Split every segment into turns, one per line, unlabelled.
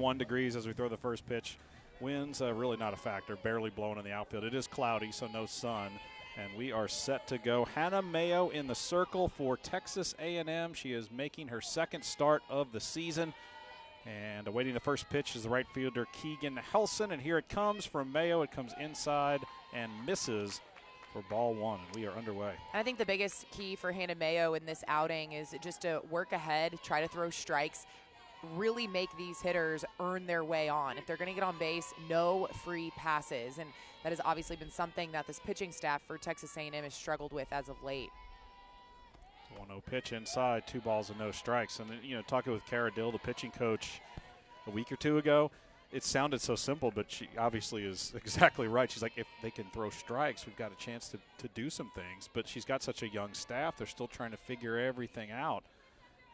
-1 degrees as we throw the first pitch. Winds really not a factor, barely blowing in the outfield. It is cloudy, so no sun. And we are set to go. Hannah Mayo in the circle for Texas A&M. She is making her second start of the season. And awaiting the first pitch is the right fielder Keegan Helson. And here it comes from Mayo. It comes inside and misses for ball 1. We are underway.
I think the biggest key for Hannah Mayo in this outing is just to work ahead, try to throw strikes, really make these hitters earn their way on. If they're going to get on base, no free passes. And that has obviously been something that this pitching staff for Texas A&M has struggled with as of late.
1-0 pitch inside, 2 balls and no strikes. And, talking with Cara Dill, the pitching coach, a week or two ago, it sounded so simple, but she obviously is exactly right. She's like, if they can throw strikes, we've got a chance to do some things. But she's got such a young staff. They're still trying to figure everything out.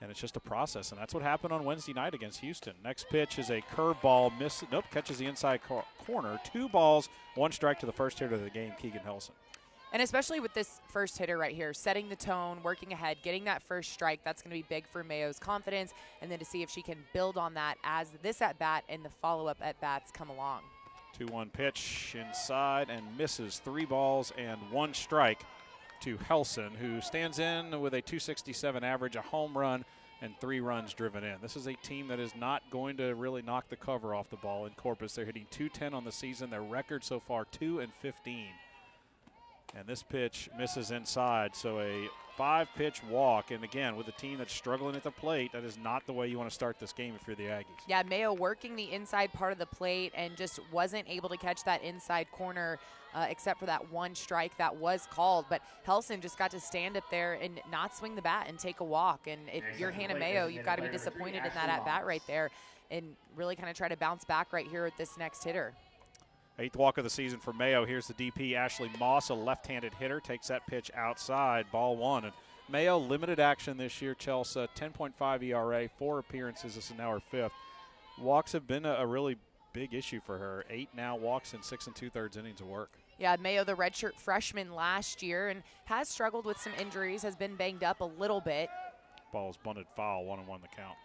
And it's just a process, and that's what happened on Wednesday night against Houston. Next pitch is a curveball, catches the inside corner. 2 balls, 1 strike to the first hitter of the game, Keegan Helson.
And especially with this first hitter right here, setting the tone, working ahead, getting that first strike, that's going to be big for Mayo's confidence, and then to see if she can build on that as this at-bat and the follow-up at-bats come along.
2-1 pitch inside and misses. 3 balls and 1 strike to Helson, who stands in with a .267 average, a home run, and 3 runs driven in. This is a team that is not going to really knock the cover off the ball in Corpus. They're hitting .210 on the season. Their record so far, 2-15. And this pitch misses inside, so a 5-pitch walk. And again, with a team that's struggling at the plate, that is not the way you want to start this game if you're the Aggies.
Yeah, Mayo working the inside part of the plate and just wasn't able to catch that inside corner except for that 1 strike that was called. But Helson just got to stand up there and not swing the bat and take a walk. And if you're Hannah Mayo, you've got to be disappointed in that at-bat right there and really kind of try to bounce back right here with this next hitter.
8th walk of the season for Mayo. Here's the DP, Ashley Moss, a left-handed hitter, takes that pitch outside, ball 1. And Mayo, limited action this year, Chelsea, 10.5 ERA, 4 appearances. This is now her 5th. Walks have been a really big issue for her. 8 now walks in 6 2/3 innings of work.
Yeah, Mayo, the redshirt freshman last year, and has struggled with some injuries, has been banged up a little bit.
Ball is bunted foul, 1-1 the count.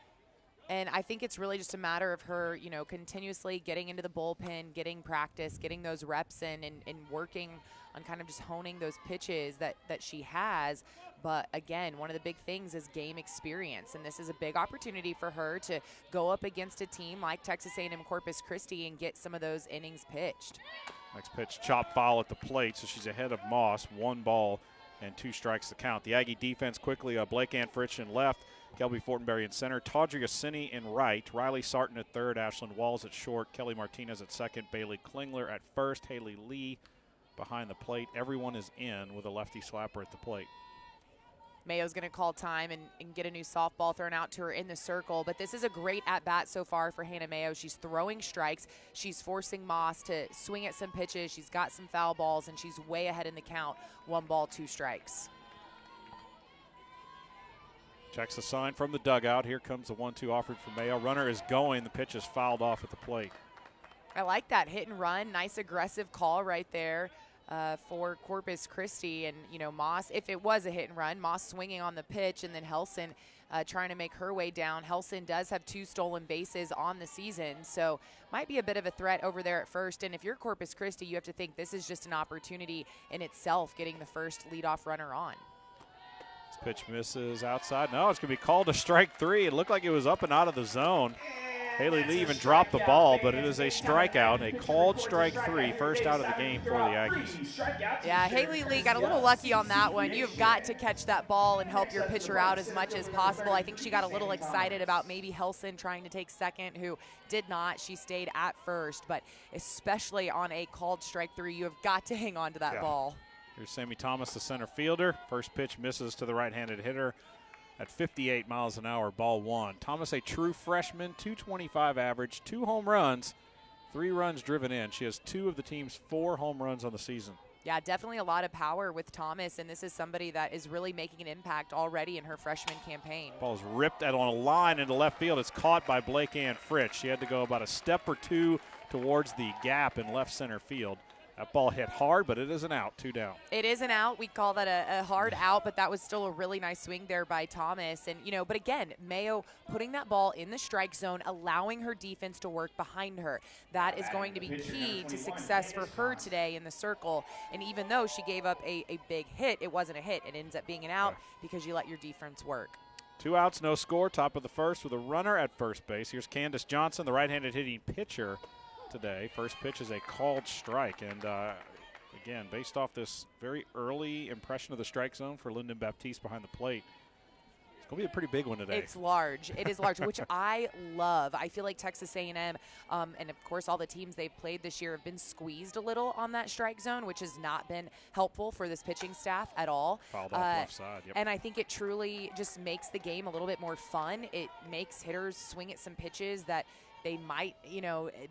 And I think it's really just a matter of her, continuously getting into the bullpen, getting practice, getting those reps in, and working on kind of just honing those pitches that she has. But again, one of the big things is game experience, and this is a big opportunity for her to go up against a team like Texas A&M Corpus Christi and get some of those innings pitched.
Next pitch, chop foul at the plate, so she's ahead of Moss. 1 ball and 2 strikes to count. The Aggie defense quickly, Blake Ann Fritsch in left, Kelby Fortenberry in center, Tawdry Assini in right, Riley Sarton at third, Ashlyn Walls at short, Kelly Martinez at second, Bailey Klingler at first, Haley Lee behind the plate. Everyone is in with a lefty slapper at the plate.
Mayo's going to call time and get a new softball thrown out to her in the circle. But this is a great at-bat so far for Hannah Mayo. She's throwing strikes. She's forcing Moss to swing at some pitches. She's got some foul balls, and she's way ahead in the count. 1 ball, 2 strikes.
Checks the sign from the dugout. Here comes the 1-2 offered for Mayo. Runner is going. The pitch is fouled off at the plate.
I like that hit and run. Nice aggressive call right there for Corpus Christi. And, Moss, if it was a hit and run, Moss swinging on the pitch, and then Helson trying to make her way down. Helson does have 2 stolen bases on the season, so might be a bit of a threat over there at first. And if you're Corpus Christi, you have to think this is just an opportunity in itself, getting the first leadoff runner on.
This pitch misses outside. No, it's going to be called a strike 3. It looked like it was up and out of the zone. Haley Lee even dropped the ball, but it is a strikeout, a called strike 3, first out of the game for the Aggies.
Yeah, Haley Lee got a little lucky on that one. You've got to catch that ball and help your pitcher out as much as possible. I think she got a little excited about maybe Helson trying to take second, who did not. She stayed at first, but especially on a called strike 3, you have got to hang on to that ball.
Here's Sammy Thomas, the center fielder. First pitch misses to the right-handed hitter at 58 miles an hour, ball 1. Thomas, a true freshman, .225 average, 2 home runs, 3 runs driven in. She has 2 of the team's 4 home runs on the season.
Yeah, definitely a lot of power with Thomas, and this is somebody that is really making an impact already in her freshman campaign.
Ball's ripped out on a line into left field. It's caught by Blake Ann Fritsch. She had to go about a step or 2 towards the gap in left center field. That ball hit hard, but it is an out, 2 down.
It is an out. We call that a hard out, but that was still a really nice swing there by Thomas. And, but again, Mayo putting that ball in the strike zone, allowing her defense to work behind her. That is going to be key to success for her today in the circle. And even though she gave up a big hit, it wasn't a hit. It ends up being an out because you let your defense work.
2 outs, no score, top of the first with a runner at first base. Here's Candace Johnson, the right-handed hitting pitcher today. First pitch is a called strike, and again, based off this very early impression of the strike zone for Lyndon Baptiste behind the plate, it's going to be a pretty big one today.
It's large. It is large, which I love. I feel like Texas A&M, and of course all the teams they've played this year have been squeezed a little on that strike zone, which has not been helpful for this pitching staff at all.
Fouled off left side, yep.
And I think it truly just makes the game a little bit more fun. It makes hitters swing at some pitches that they might,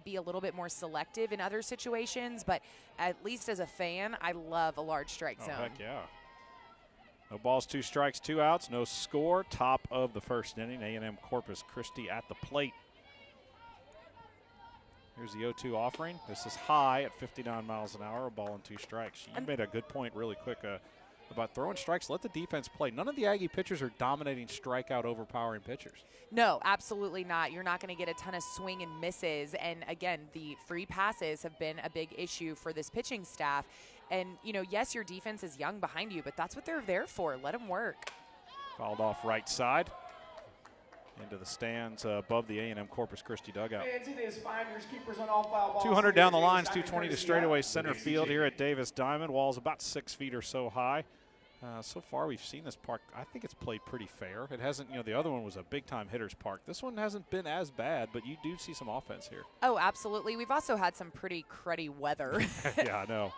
be a little bit more selective in other situations, but at least as a fan, I love a large strike zone.
Heck yeah. No balls, 2 strikes, 2 outs, no score. Top of the first inning, A&M Corpus Christi at the plate. Here's the 0-2 offering. This is high at 59 miles an hour, a ball and 2 strikes. You made a good point really quick about throwing strikes. Let the defense play. None of the Aggie pitchers are dominating strikeout, overpowering pitchers.
No, absolutely not. You're not going to get a ton of swing and misses. And again, the free passes have been a big issue for this pitching staff. And, yes, your defense is young behind you, but that's what they're there for. Let them work.
Fouled off right side into the stands above the A&M Corpus Christi dugout. 200 down the lines, 220 to straightaway center field here at Davis Diamond. Wall's about 6 feet or so high. So far, we've seen this park. I think it's played pretty fair. It hasn't, the other one was a big-time hitter's park. This one hasn't been as bad, but you do see some offense here.
Oh, absolutely. We've also had some pretty cruddy weather.
Yeah, I know.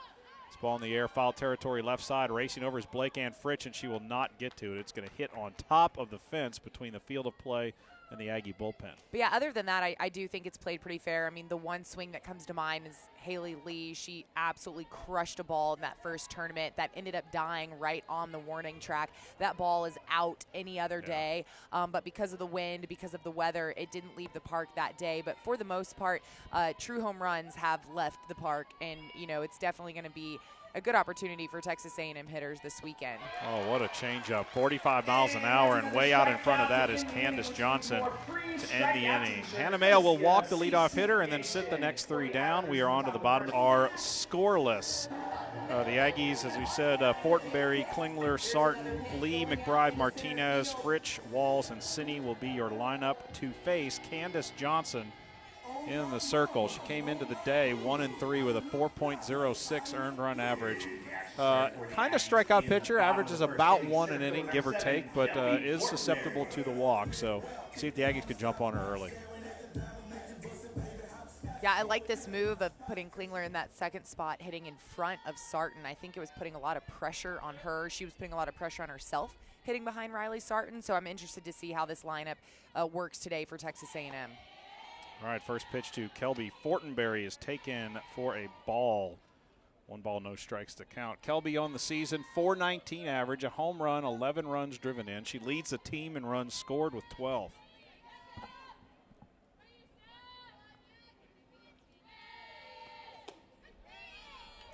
This ball in the air, foul territory left side. Racing over is Blake Ann Fritch, and she will not get to it. It's going to hit on top of the fence between the field of play and the Aggie bullpen.
But yeah, other than that, I do think it's played pretty fair. I mean, the one swing that comes to mind is Haley Lee. She absolutely crushed a ball in that first tournament that ended up dying right on the warning track. That ball is out any other day, but because of the wind, because of the weather, it didn't leave the park that day. But for the most part, true home runs have left the park, and, it's definitely going to be a good opportunity for Texas A&M hitters this weekend.
Oh, what a changeup. 45 miles an hour, and way out in front of that is Candace Johnson to end the inning. Hannah Mayo will walk the leadoff hitter and then sit the next 3 down. We are on to the bottom. Are scoreless. The Aggies, as we said, Fortenberry, Klingler, Sarton, Lee, McBride, Martinez, Fritch, Walls, and Sinney will be your lineup to face Candace Johnson in the circle. She came into the day 1-3 with a 4.06 earned run average. Kind of strikeout pitcher, averages about 1 an inning, give or take, but is susceptible to the walk. So see if the Aggies could jump on her early.
Yeah, I like this move of putting Klingler in that second spot, hitting in front of Sarton. I think it was putting a lot of pressure on her. She was putting a lot of pressure on herself, hitting behind Riley Sarton. So I'm interested to see how this lineup works today for Texas A&M.
All right, first pitch to Kelby Fortenberry is taken for a ball. 1 ball, no strikes to count. Kelby on the season, .419 average, a home run, 11 runs driven in. She leads the team in runs scored with 12.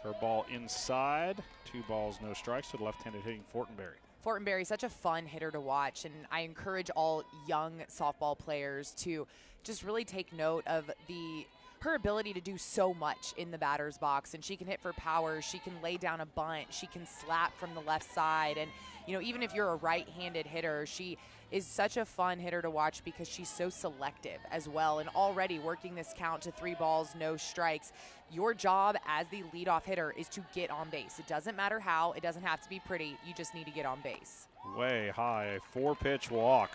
Her ball inside, 2 balls, no strikes to the left-handed hitting Fortenberry.
Fortenberry, such a fun hitter to watch, and I encourage all young softball players to just really take note of her ability to do so much in the batter's box. And she can hit for power, she can lay down a bunt, she can slap from the left side, and even if you're a right-handed hitter, she is such a fun hitter to watch because she's so selective as well. And already working this count to 3 balls, no strikes, your job as the leadoff hitter is to get on base. It doesn't matter how, it doesn't have to be pretty, you just need to get on base.
Way high, a 4-pitch walk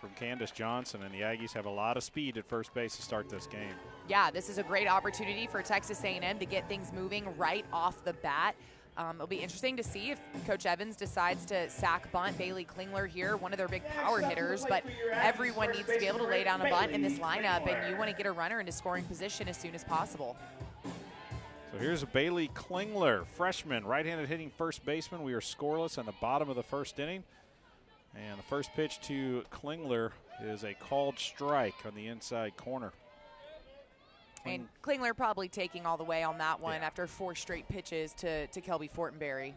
from Candace Johnson, and the Aggies have a lot of speed at first base to start this game.
Yeah, this is a great opportunity for Texas A&M to get things moving right off the bat. It'll be interesting to see if Coach Evans decides to sack bunt Bailey Klingler here, one of their big power hitters, but everyone needs to be able to lay down a bunt in this lineup, and you want to get a runner into scoring position as soon as possible.
So here's a Bailey Klingler, freshman, right-handed hitting first baseman. We are scoreless in the bottom of the first inning. And the first pitch to Klingler is a called strike on the inside corner.
And Klingler probably taking all the way on that one
Yeah.
after 4 straight pitches to Kelby Fortenberry.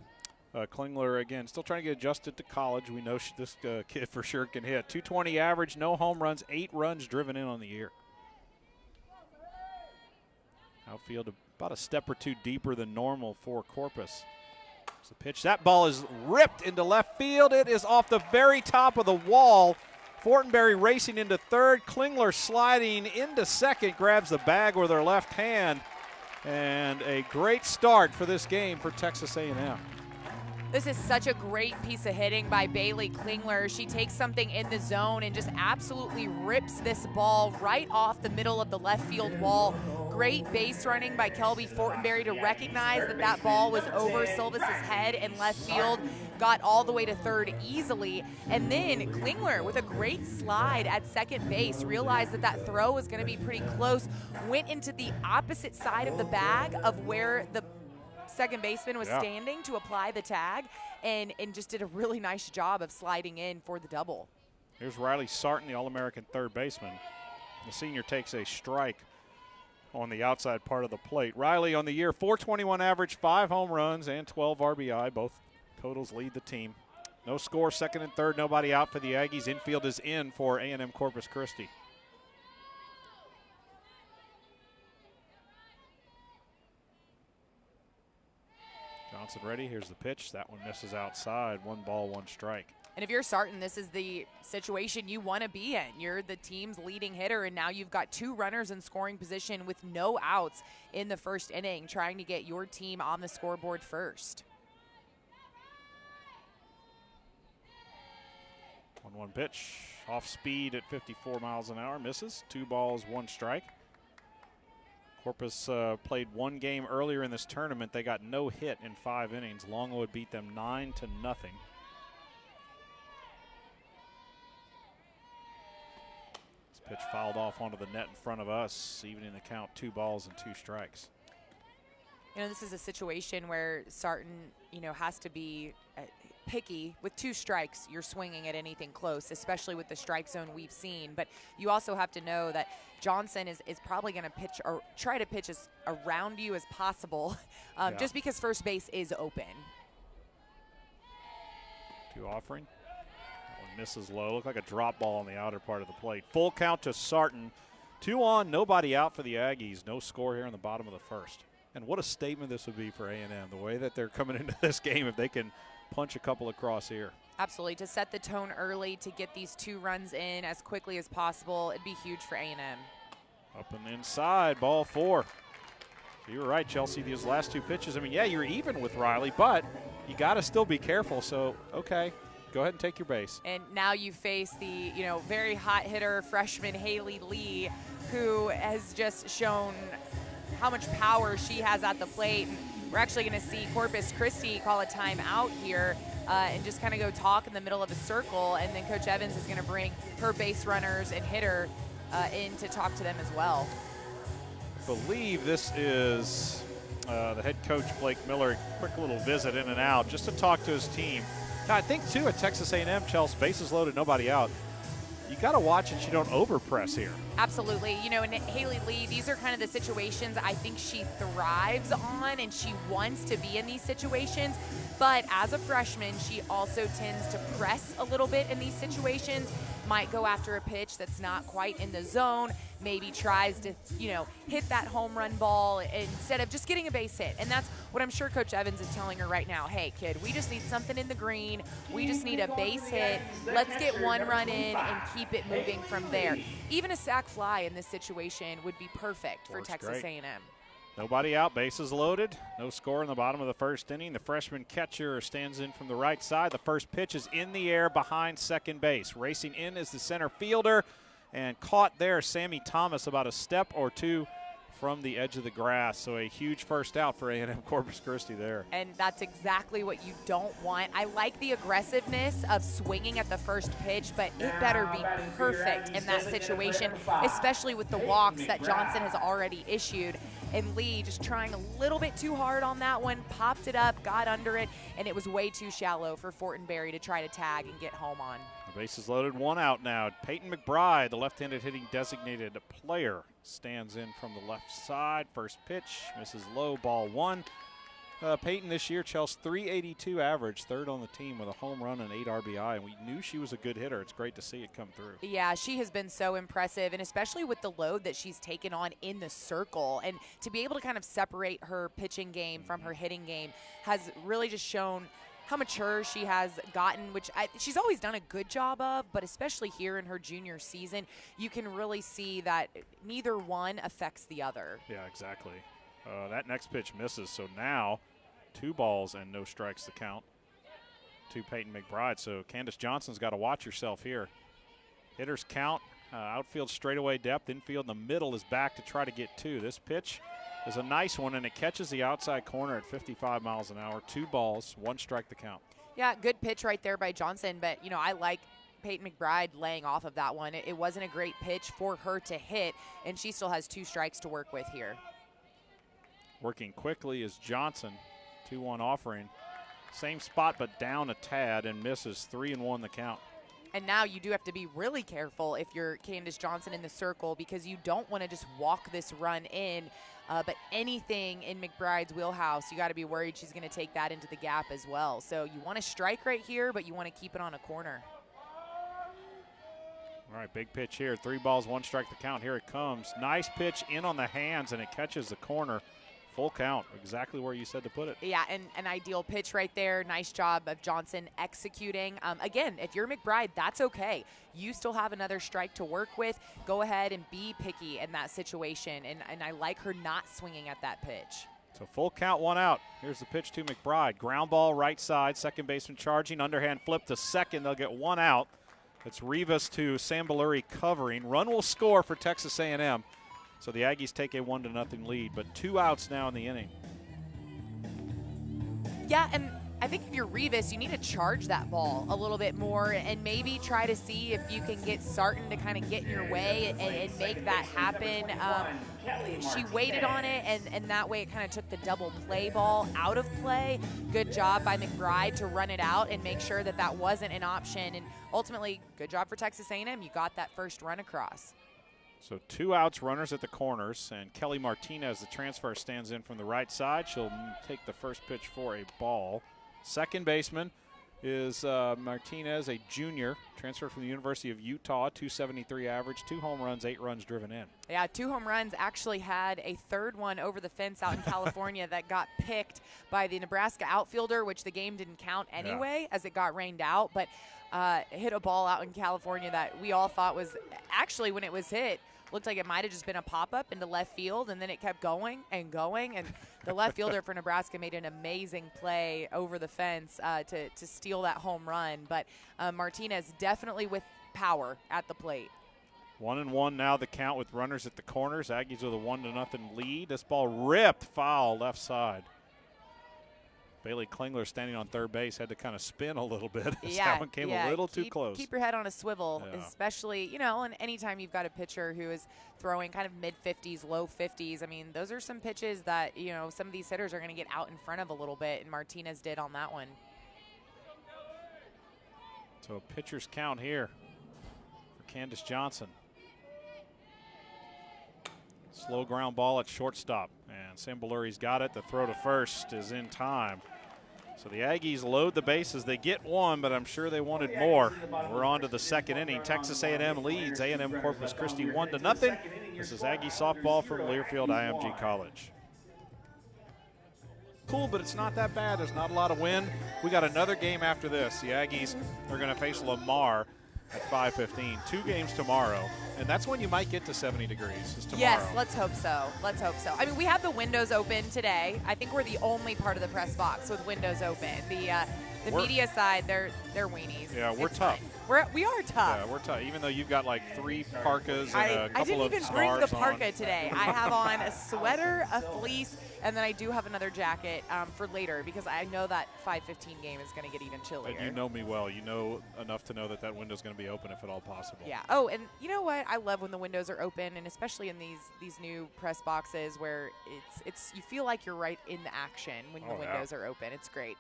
Klingler, again, still trying to get adjusted to college. We know this kid for sure can hit. 220 average, no home runs, 8 runs driven in on the year. Outfield about a step or two deeper than normal for Corpus. It's a pitch. That ball is ripped into left field. It is off the very top of the wall. Fortenberry racing into third. Klingler sliding into second, grabs the bag with her left hand. And a great start for this game for Texas A&M.
This is such a great piece of hitting by Bailey Klingler. She takes something in the zone and just absolutely rips this ball right off the middle of the left field wall. Great base running by Kelby Fortenberry to recognize that that ball was over Silvis's head in left field, got all the way to third easily. And then Klingler with a great slide at second base, realized that that throw was going to be pretty close, went into the opposite side of the bag of where the second baseman was standing to apply the tag, and just did a really nice job of sliding in for the double.
Here's Riley Sarton, the All-American third baseman. The senior takes a strike on the outside part of the plate. Riley on the year, 421 average, 5 home runs, and 12 RBI. Both totals lead the team. No score, second and third, nobody out for the Aggies. Infield is in for A&M Corpus Christi. Johnson ready. Here's the pitch. That one misses outside. 1 ball, 1 strike.
And if you're Sarton, this is the situation you want to be in. You're the team's leading hitter, and now you've got 2 runners in scoring position with no outs in the first inning, trying to get your team on the scoreboard first.
1-1 pitch. Off speed at 54 miles an hour. Misses. 2 balls, 1 strike. Corpus played 1 game earlier in this tournament. They got no hit in 5 innings. Longwood beat them 9-0. This pitch fouled off onto the net in front of us, evening the count, 2 balls and 2 strikes.
You know, this is a situation where Sarton, has to be picky. With 2 strikes, you're swinging at anything close, especially with the strike zone we've seen. But you also have to know that Johnson is probably going to pitch or try to pitch as around you as possible, just because first base is open.
2 offering. That one misses low. Looked like a drop ball on the outer part of the plate. Full count to Sarton. 2 on, nobody out for the Aggies. No score here in the bottom of the first. And what a statement this would be for A&M, the way that they're coming into this game if they can punch a couple across here.
Absolutely. To set the tone early, to get these 2 runs in as quickly as possible, it'd be huge for A&M.
Up and inside, ball 4. So you were right, Chelsea, these last 2 pitches. I mean, yeah, you're even with Riley, but you got to still be careful. So, okay, go ahead and take your base.
And now you face the, very hot hitter freshman Haley Lee, who has just shown how much power she has at the plate. And we're actually going to see Corpus Christi call a timeout here and just kind of go talk in the middle of a circle, and then Coach Evans is going to bring her base runners and hitter in to talk to them as well.
I believe this is the head coach, Blake Miller. Quick little visit in and out just to talk to his team. Now, I think, too, at Texas A&M, Chelsea, bases loaded, nobody out. You got to watch that you don't overpress here.
Absolutely. And Haley Lee, these are kind of the situations I think she thrives on, and she wants to be in these situations. But as a freshman, she also tends to press a little bit in these situations, might go after a pitch that's not quite in the zone, maybe tries to, hit that home run ball instead of just getting a base hit. And that's what I'm sure Coach Evans is telling her right now. Hey, kid, we just need something in the green. We just need a base hit. Let's get 1 run in and keep it moving from there. Even a sac fly in this situation would be perfect for Texas A&M.
Nobody out, bases loaded. No score in the bottom of the first inning. The freshman catcher stands in from the right side. The first pitch is in the air behind second base. Racing in is the center fielder, and caught there Sammy Thomas about a step or 2 from the edge of the grass. So a huge first out for A&M Corpus Christi there.
And that's exactly what you don't want. I like the aggressiveness of swinging at the first pitch, but it better be perfect in that situation, especially with the walks that Johnson has already issued. And Lee just trying a little bit too hard on that one, popped it up, got under it, and it was way too shallow for Fortenberry to try to tag and get home on.
Bases loaded, 1 out now. Peyton McBride, the left-handed hitting designated player, stands in from the left side. First pitch, misses low, ball 1. Peyton this year, Chelsea, 382 average, third on the team with a home run and 8 RBI, and we knew she was a good hitter. It's great to see it come through.
Yeah, she has been so impressive, and especially with the load that she's taken on in the circle, and to be able to kind of separate her pitching game from her hitting game has really just shown how mature she has gotten, which she's always done a good job of, but especially here in her junior season, you can really see that neither one affects the other.
Yeah, exactly. That next pitch misses, so now 2 balls and no strikes to count to Peyton McBride. So Candace Johnson's got to watch herself here. Hitters count, outfield straightaway depth, infield in the middle is back to try to get 2. This pitch is a nice one, and it catches the outside corner at 55 miles an hour. 2 balls, 1 strike to count.
Yeah, good pitch right there by Johnson, but, you know, I like Peyton McBride laying off of that one. It wasn't a great pitch for her to hit, and she still has 2 strikes to work with here.
Working quickly is Johnson, 2-1 offering. Same spot but down a tad and misses, 3-1 the count.
And now you do have to be really careful if you're Candace Johnson in the circle, because you don't want to just walk this run in. But anything in McBride's wheelhouse, you got to be worried she's going to take that into the gap as well. So you want to strike right here, but you want to keep it on a corner.
All right, big pitch here. 3 balls, 1 strike the count. Here it comes. Nice pitch in on the hands, and it catches the corner. Full count, exactly where you said to put it.
Yeah, and an ideal pitch right there. Nice job of Johnson executing. Again, if you're McBride, that's okay. You still have another strike to work with. Go ahead and be picky in that situation, and I like her not swinging at that pitch.
So full count, 1 out. Here's the pitch to McBride. Ground ball right side, second baseman charging, underhand flip to second. They'll get 1 out. It's Rivas to Sambaluri covering. Run will score for Texas A&M. So the Aggies take a 1-0 lead, but 2 outs now in the inning.
Yeah, and I think if you're Rivas, you need to charge that ball a little bit more and maybe try to see if you can get Sarton to kind of get in your way and make that happen. She waited on it, and that way it kind of took the double play ball out of play. Good job by McBride to run it out and make sure that that wasn't an option. And ultimately, good job for Texas A&M. You got that first run across.
So 2 outs, runners at the corners, and Kelly Martinez, the transfer, stands in from the right side. She'll take the first pitch for a ball. Second baseman is Martinez, a junior, transferred from the University of Utah, 273 average, 2 home runs, 8 runs driven in.
Yeah, 2 home runs, actually had a third one over the fence out in California that got picked by the Nebraska outfielder, which the game didn't count anyway as it got rained out, but hit a ball out in California that we all thought was actually, when it was hit, looked like it might have just been a pop-up into left field, and then it kept going and going, and the left fielder for Nebraska made an amazing play over the fence to steal that home run. But Martinez definitely with power at the plate.
1-1 now the count with runners at the corners. Aggies with a 1-0 lead. This ball ripped foul left side. Bailey Klingler standing on third base had to kind of spin a little bit. That one came a little too close.
Keep your head on a swivel, especially, you know, and anytime you've got a pitcher who is throwing kind of mid-50s, low 50s. I mean, those are some pitches that, you know, some of these hitters are going to get out in front of a little bit, and Martinez did on that one.
So a pitcher's count here for Candace Johnson. Slow ground ball at shortstop, and Sambaluri's got it. The throw to first is in time. So the Aggies load the bases. They get 1, but I'm sure they wanted more. We're on to the second inning. Texas A&M leads A&M Corpus Christi 1-0. This is Aggie softball from Learfield IMG College. Cool, but it's not that bad. There's not a lot of wind. We got another game after this. The Aggies are going to face Lamar at 5:15. 2 games tomorrow, and that's when you might get to 70 degrees is tomorrow.
Yes, let's hope so. Let's hope so. I mean, we have the windows open today. I think we're the only part of the press box with windows open. The media side, they're weenies.
Yeah, we're tough.
We are tough.
Yeah, we're tough. Even though you've got like 3 parkas and a couple of
I didn't even bring the parka
on.
today. I have on a sweater, a fleece, and then I do have another jacket for later because I know that 5:15 game is going to get even chillier.
And you know me well. You know enough to know that window's going to be open if at all possible.
Yeah. Oh, and you know what? I love when the windows are open, and especially in these new press boxes where it's you feel like you're right in the action when the windows are open. It's great.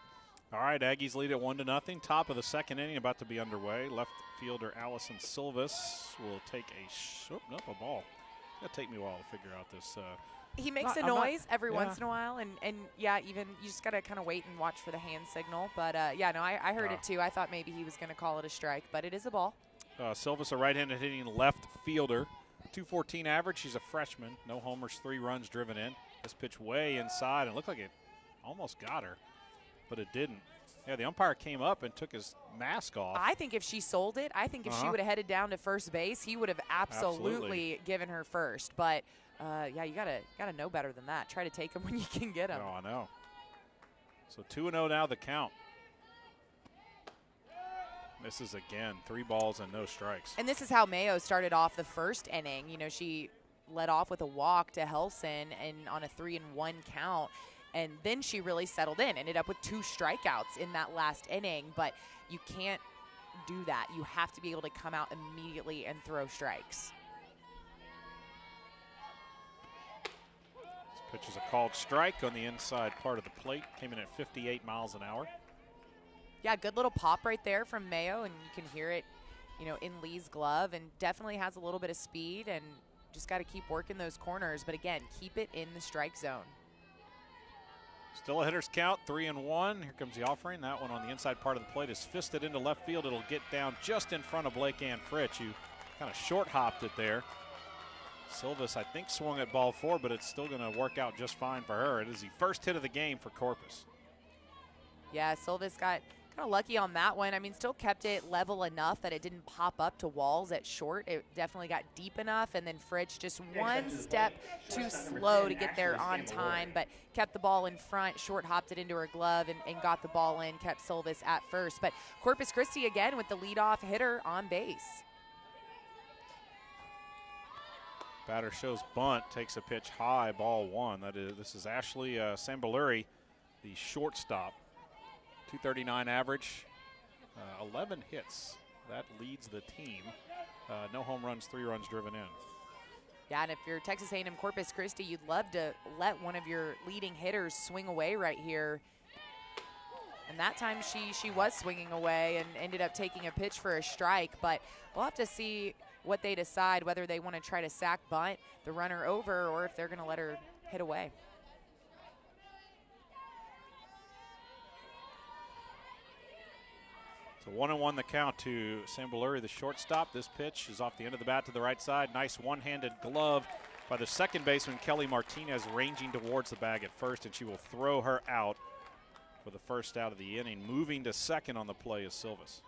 All right, Aggies lead at 1-0. Top of the second inning about to be underway. Left fielder Allison Silvas will take a ball. It'll take me a while to figure out this.
He makes a noise every once in a while, and yeah, even you just got to kind of wait and watch for the hand signal. But, yeah, no, I heard it too. I thought maybe he was going to call it a strike, but it is a ball.
Silvas, a right-handed hitting left fielder. 214 average. She's a freshman. No homers, 3 runs driven in. This pitch way inside, and looked like it almost got her, but it didn't. Yeah, the umpire came up and took his mask off.
I think if she sold it, I think if she would have headed down to first base, he would have absolutely given her first. But, yeah, you gotta know better than that. Try to take them when you can get them.
Oh, I know. So 2-0 now the count. Misses again. 3 balls and no strikes.
And this is how Mayo started off the first inning. You know, she led off with a walk to Helson and on a 3-1 count. And then she really settled in, ended up with 2 strikeouts in that last inning. But you can't do that. You have to be able to come out immediately and throw strikes.
This pitch is a called strike on the inside part of the plate. Came in at 58 miles an hour.
Yeah, good little pop right there from Mayo, and you can hear it, you know, in Lee's glove, and definitely has a little bit of speed, and just got to keep working those corners. But again, keep it in the strike zone.
Still a hitter's count, 3-1. Here comes the offering. That one on the inside part of the plate is fisted into left field. It'll get down just in front of Blake Ann Fritsch, who kind of short hopped it there. Silvas, I think, swung at ball 4, but it's still going to work out just fine for her. It is the first hit of the game for Corpus.
Yeah, Silvas got kind of lucky on that one. I mean, still kept it level enough that it didn't pop up to walls at short. It definitely got deep enough, and then Fritsch just one step too slow to get there on time, but kept the ball in front, short hopped it into her glove, and got the ball in, kept Silvas at first. But Corpus Christi again with the leadoff hitter on base.
Batter shows bunt, takes a pitch high, ball 1. This is Ashley Sambaluri, the shortstop. 239 average, 11 hits. That leads the team. No home runs, 3 runs driven in.
Yeah, and if you're Texas A&M Corpus Christi, you'd love to let one of your leading hitters swing away right here. And that time she was swinging away and ended up taking a pitch for a strike. But we'll have to see what they decide, whether they want to try to sack bunt the runner over or if they're going to let her hit away.
So 1-1 the count to Sambaluri, the shortstop. This pitch is off the end of the bat to the right side. Nice one-handed glove by the second baseman, Kelly Martinez, ranging towards the bag at first, and she will throw her out for the first out of the inning. Moving to second on the play is Silvas.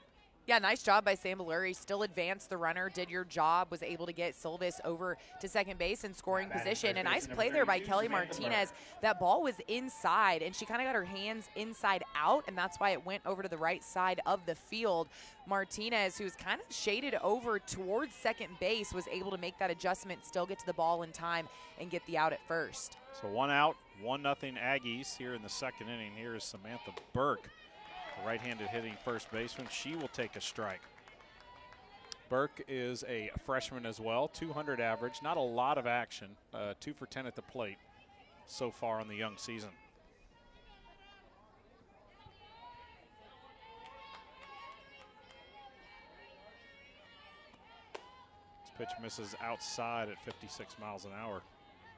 Yeah, nice job by Sambaluri. Still advanced the runner, did your job, was able to get Silvas over to second base in scoring position. A nice play there by Kelly Martinez. That ball was inside, and she kind of got her hands inside out, and that's why it went over to the right side of the field. Martinez, who's kind of shaded over towards second base, was able to make that adjustment, still get to the ball in time, and get the out at first.
So 1 out, 1-0 Aggies here in the second inning. Here is Samantha Burke, the right-handed hitting first baseman. She will take a strike. Burke is a freshman as well, 200 average. Not a lot of action, 2 for 10 at the plate so far in the young season. This pitch misses outside at 56 miles an hour.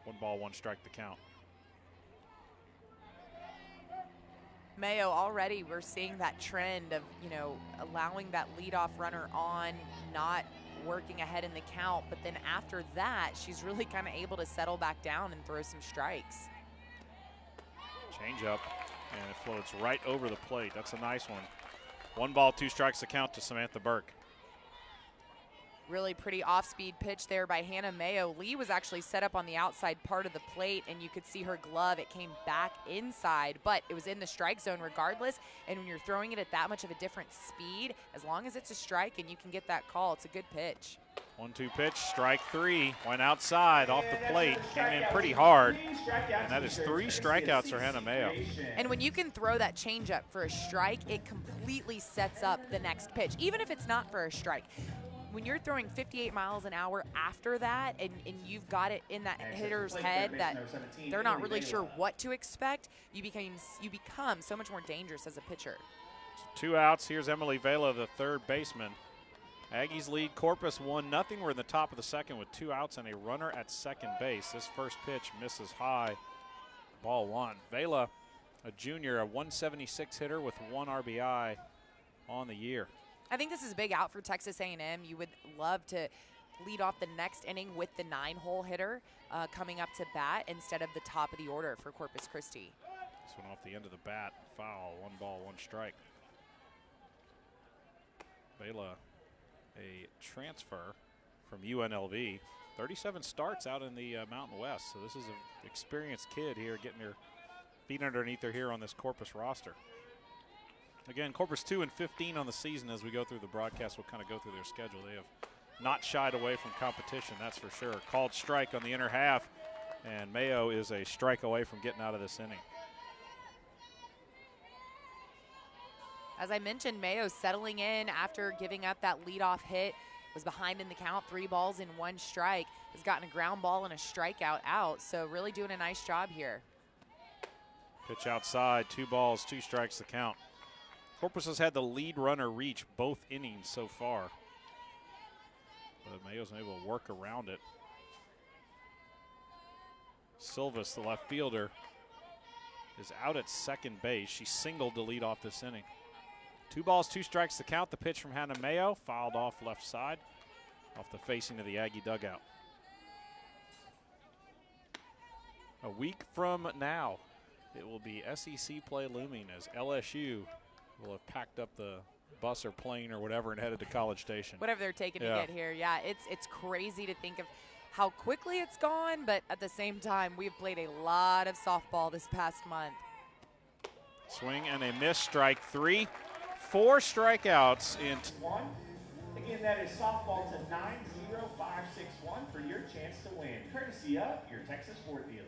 1 ball, 1 strike to count.
Mayo, already we're seeing that trend of, you know, allowing that leadoff runner on, not working ahead in the count, but then after that, she's really kind of able to settle back down and throw some strikes.
Change up, and it floats right over the plate. That's a nice one. 1 ball, 2 strikes to count to Samantha Burke.
Really pretty off-speed pitch there by Hannah Mayo. Lee was actually set up on the outside part of the plate, and you could see her glove. It came back inside, but it was in the strike zone regardless. And when you're throwing it at that much of a different speed, as long as it's a strike and you can get that call, it's a good pitch.
1-2 pitch, strike 3. Went outside off the plate, came in pretty hard. And that is 3 strikeouts for Hannah Mayo.
And when you can throw that changeup for a strike, it completely sets up the next pitch, even if it's not for a strike. when you're throwing 58 miles an hour after that, and you've got it in that hitter's head that they're not really sure what to expect, you become so much more dangerous as a pitcher.
2 outs. Here's Emily Vela, the third baseman. Aggies lead Corpus 1-0. We're in the top of the second with 2 outs and a runner at second base. This first pitch misses high. Ball 1. Vela, a junior, a 176 hitter with 1 RBI on the year.
I think this is a big out for Texas A&M. You would love to lead off the next inning with the 9-hole hitter coming up to bat instead of the top of the order for Corpus Christi.
This one off the end of the bat. Foul. 1 ball, 1 strike. Vela, a transfer from UNLV. 37 starts out in the Mountain West. So this is an experienced kid here getting her feet underneath her here on this Corpus roster. Again, Corpus 2-15 on the season. As we go through the broadcast, we'll kind of go through their schedule. They have not shied away from competition, that's for sure. Called strike on the inner half, and Mayo is a strike away from getting out of this inning.
As I mentioned, Mayo settling in after giving up that leadoff hit, was behind in the count, 3 balls and 1 strike, has gotten a ground ball and a strikeout out, so really doing a nice job here.
Pitch outside, 2 balls, 2 strikes the count. Corpus has had the lead runner reach both innings so far, but Mayo's been able to work around it. Silvas, the left fielder, is out at second base. She singled to lead off this inning. 2 balls, 2 strikes to count. The pitch from Hannah Mayo, fouled off left side, off the facing of the Aggie dugout. A week from now, it will be SEC play looming as LSU will have packed up the bus or plane or whatever and headed to College Station.
Whatever they're taking to get here. Yeah, it's crazy to think of how quickly it's gone, but at the same time, we've played a lot of softball this past month.
Swing and a miss, strike 3. 4 strikeouts in
one. Again, that is softball to 90561 for your chance to win, courtesy of your Texas Ford dealers.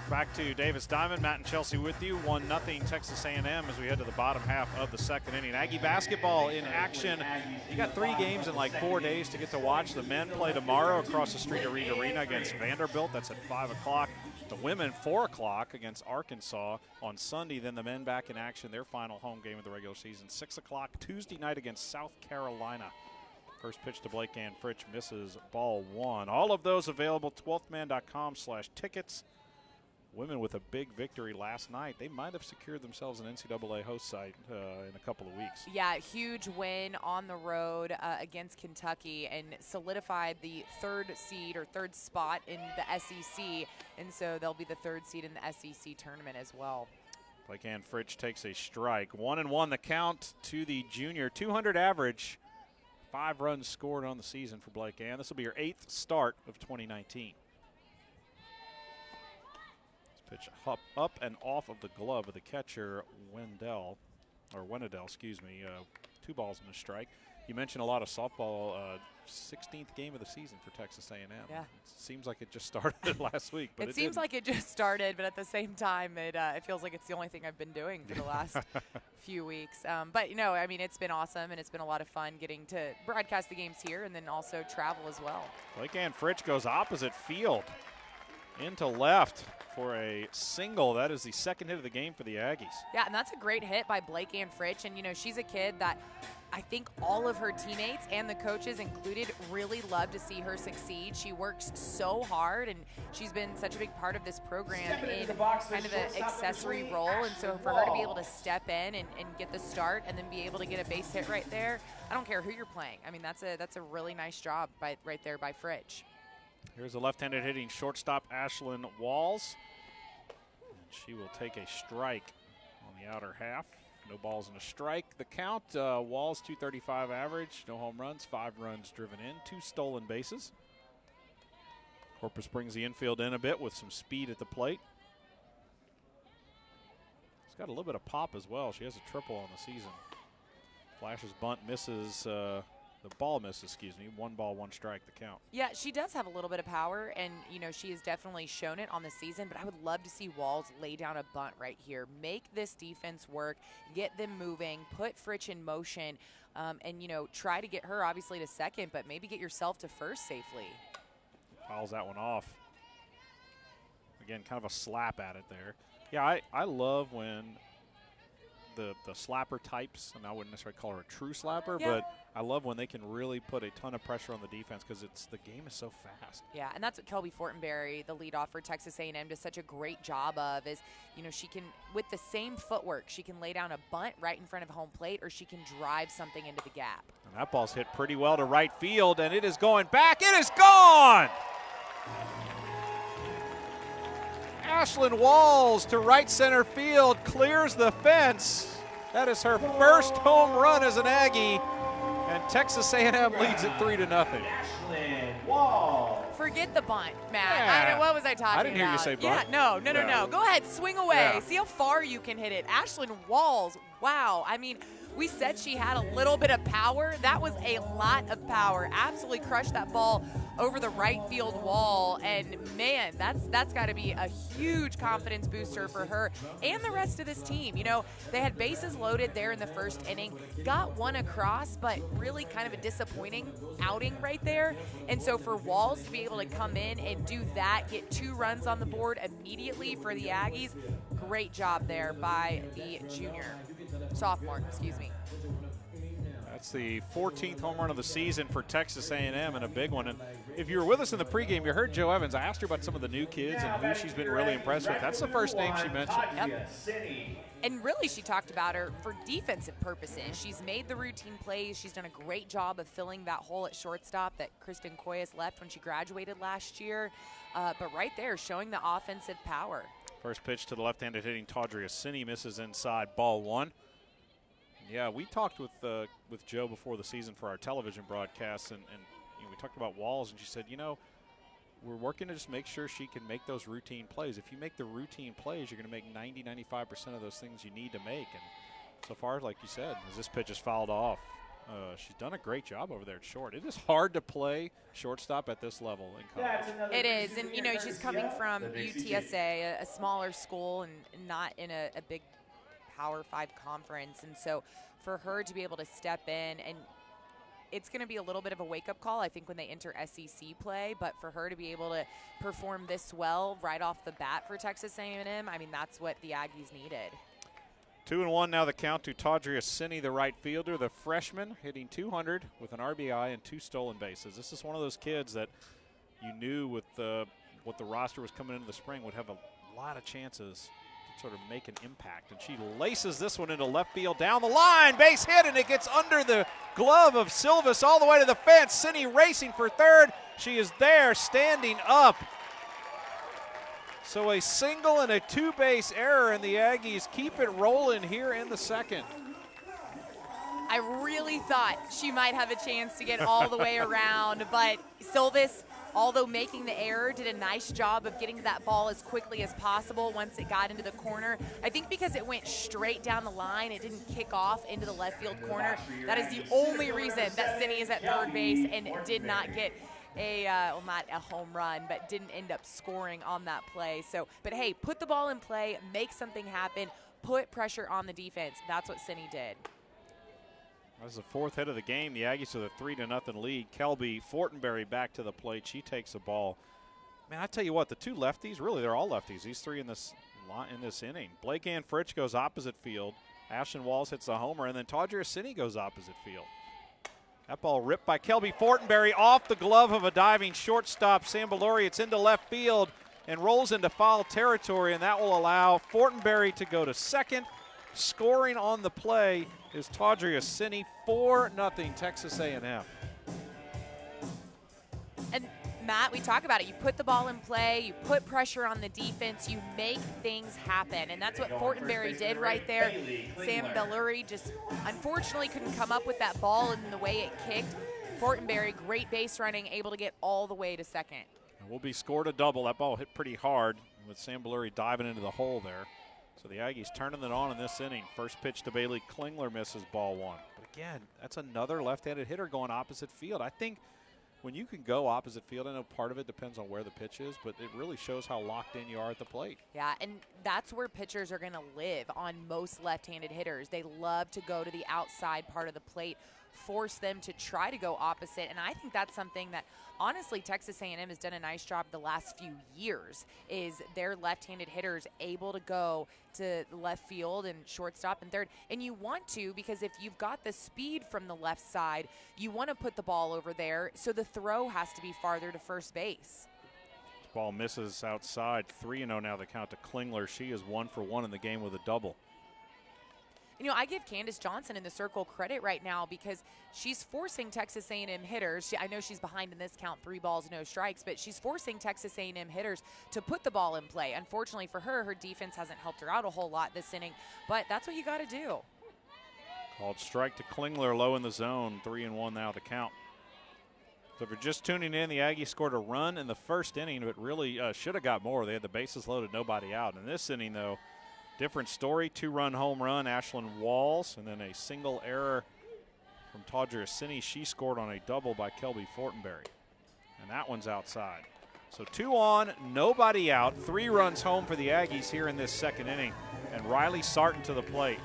Back to Davis Diamond, Matt and Chelsea with you. 1-0 Texas A&M as we head to the bottom half of the second inning. Aggie basketball in action. You got 3 games in like 4 days to get to watch. The men play tomorrow across the street at Reed Arena against Vanderbilt. That's at 5 o'clock. The women 4 o'clock against Arkansas on Sunday. Then the men back in action, their final home game of the regular season. 6 o'clock Tuesday night against South Carolina. First pitch to Blake Ann Fritch misses, ball 1. All of those available, 12thman.com/tickets. Women with a big victory last night. They might have secured themselves an NCAA host site in a couple of weeks.
Yeah, huge win on the road against Kentucky and solidified the 3rd seed or 3rd spot in the SEC. And so they'll be the 3rd seed in the SEC tournament as well.
Blake Ann Fritch takes a strike. 1-1 the count to the junior. 200 average. 5 runs scored on the season for Blake Ann. This will be her 8th start of 2019. Pitch up and off of the glove of the catcher, Wenadell, 2 balls and a strike. You mentioned a lot of softball, 16th game of the season for Texas A&M.
Yeah.
It seems like it just started last week. But
it seems like it just started, but at the same time, it feels like it's the only thing I've been doing for the last few weeks. But, I mean, it's been awesome, and it's been a lot of fun getting to broadcast the games here and then also travel as well.
Blake Ann Fritch goes opposite field into left for a single. That is the 2nd hit of the game for the Aggies.
Yeah, and that's a great hit by Blake Ann Fritch. And, she's a kid that I think all of her teammates and the coaches included really love to see her succeed. She works so hard, and she's been such a big part of this program in kind of an accessory role. And so for her to be able to step in and get the start and then be able to get a base hit right there, I don't care who you're playing. I mean, that's a really nice job right there by Fritch.
Here's a left-handed hitting shortstop, Ashlyn Walls. And she will take a strike on the outer half. No balls and a strike. The count, Walls 235 average, no home runs, 5 runs driven in, 2 stolen bases. Corpus brings the infield in a bit with some speed at the plate. She's got a little bit of pop as well. She has a triple on the season. Flashes bunt, misses The ball misses, excuse me. 1 ball, 1 strike, the count.
Yeah, she does have a little bit of power, and, you know, she has definitely shown it on the season, but I would love to see Walls lay down a bunt right here. Make this defense work, get them moving, put Fritsch in motion, and, you know, try to get her, obviously, to second, but maybe get yourself to first safely.
Fouls that one off. Again, kind of a slap at it there. Yeah, I love when the slapper types, and I wouldn't necessarily call her a true slapper, but I love when they can really put a ton of pressure on the defense because the game is so fast.
Yeah, and that's what Kelby Fortenberry, the leadoff for Texas A&M, does such a great job of is, you know, she can, with the same footwork, she can lay down a bunt right in front of home plate, or she can drive something into the gap.
And that ball's hit pretty well to right field, and it is going back. It is gone! Ashlyn Walls to right center field, clears the fence. That is her first home run as an Aggie, and Texas A&M leads it 3-0.
Ashlyn Walls.
Forget the bunt, Matt.
Yeah.
What was I talking about?
I didn't hear you say bunt.
Yeah, no. Go ahead, swing away.
Yeah.
See how far you can hit it. Ashlyn Walls, wow. I mean, we said she had a little bit of power. That was a lot of power. Absolutely crushed that ball over the right field wall. And, man, that's got to be a huge confidence booster for her and the rest of this team. You know, they had bases loaded there in the first inning, got one across, but really kind of a disappointing outing right there. And so for Walls to be able to come in and do that, get 2 runs on the board immediately for the Aggies, great job there by the sophomore, excuse me.
That's the 14th home run of the season for Texas A&M, and a big one. And if you were with us in the pregame, you heard Jo Evans. I asked her about some of the new kids and who she's been really impressed with. That's the first name she mentioned.
Yep. And really, she talked about her for defensive purposes. She's made the routine plays. She's done a great job of filling that hole at shortstop that Kristen Koyas left when she graduated last year. But right there, showing the offensive power.
First pitch to the left-handed hitting Tawdria Sinney, misses inside, ball 1. Yeah, we talked with Jo before the season for our television broadcasts, and you know, we talked about Walls, and she said, you know, we're working to just make sure she can make those routine plays. If you make the routine plays, you're going to make 90-95% of those things you need to make. And so far, like you said, as this pitch is fouled off, she's done a great job over there at short. It is hard to play shortstop at this level in college.
It is, and you know, she's coming from UTSA, a smaller school, and not in a big Power 5 conference. And so for her to be able to step in, and it's going to be a little bit of a wake-up call, I think, when they enter SEC play, but for her to be able to perform this well right off the bat for Texas A&M, I mean, that's what the Aggies needed.
2-1 now the count to Tawdria Sinney, the right fielder, the freshman, hitting 200 with an RBI and 2 stolen bases. This is one of those kids that you knew with what the roster was coming into the spring would have a lot of chances to sort of make an impact. And she laces this one into left field, down the line, base hit, and it gets under the glove of Silvis all the way to the fence. Sinney racing for third. She is there, standing up. So a single and a 2-base error, and the Aggies keep it rolling here in the second.
I really thought she might have a chance to get all the way around, but Silvis, although making the error, did a nice job of getting that ball as quickly as possible once it got into the corner. I think because it went straight down the line, it didn't kick off into the left field corner. That is the only reason that Sinney is at third base and did not get well, not a home run, but didn't end up scoring on that play. So, but hey, put the ball in play, make something happen, put pressure on the defense. That's what Sinney did.
That's the 4th hit of the game. The Aggies with a 3-0 lead. Kelby Fortenberry back to the plate. She takes the ball. Man, I tell you what, the 2 lefties, really, they're all lefties. These 3 in this inning. Blake Ann Fritsch goes opposite field. Ashlyn Walls hits the homer, and then Tawdria Sinney goes opposite field. That ball ripped by Kelby Fortenberry off the glove of a diving shortstop, Sambalori. It's into left field and rolls into foul territory, and that will allow Fortenberry to go to second. Scoring on the play is Tawdria Sinney, 4-0 Texas A&M.
And Matt, we talk about it. You put the ball in play, you put pressure on the defense, you make things happen. And that's what Fortenberry did right there. Sam Belluri just unfortunately couldn't come up with that ball in the way it kicked. Fortenberry, great base running, able to get all the way to second.
And will be scored a double. That ball hit pretty hard with Sam Belluri diving into the hole there. So the Aggies turning it on in this inning. First pitch to Bailey Klingler misses, ball 1. But again, that's another left-handed hitter going opposite field. I think when you can go opposite field, I know part of it depends on where the pitch is, but it really shows how locked in you are at the plate.
Yeah, and that's where pitchers are going to live on most left-handed hitters. They love to go to the outside part of the plate, force them to try to go opposite, and I think that's something that honestly Texas A&M has done a nice job the last few years, is their left-handed hitters able to go to left field and shortstop and third. And you want to, because if you've got the speed from the left side, you want to put the ball over there, so the throw has to be farther to first base.
This ball misses outside. 3-0 now the count to Klingler. She is 1 for 1 in the game with a double.
You know, I give Candace Johnson in the circle credit right now because she's forcing Texas A&M hitters. I know she's behind in this count, 3 balls, no strikes, but she's forcing Texas A&M hitters to put the ball in play. Unfortunately for her, her defense hasn't helped her out a whole lot this inning, but that's what you got to do.
Called strike to Klingler, low in the zone. 3-1 now the count. So if you're just tuning in, the Aggies scored a run in the first inning, but really should have got more. They had the bases loaded, nobody out. In this inning, though, different story, 2-run home run, Ashlyn Walls, and then a single error from Tawdra Assini. She scored on a double by Kelby Fortenberry, and that one's outside. So 2 on, nobody out, 3 runs home for the Aggies here in this second inning, and Riley Sarton to the plate.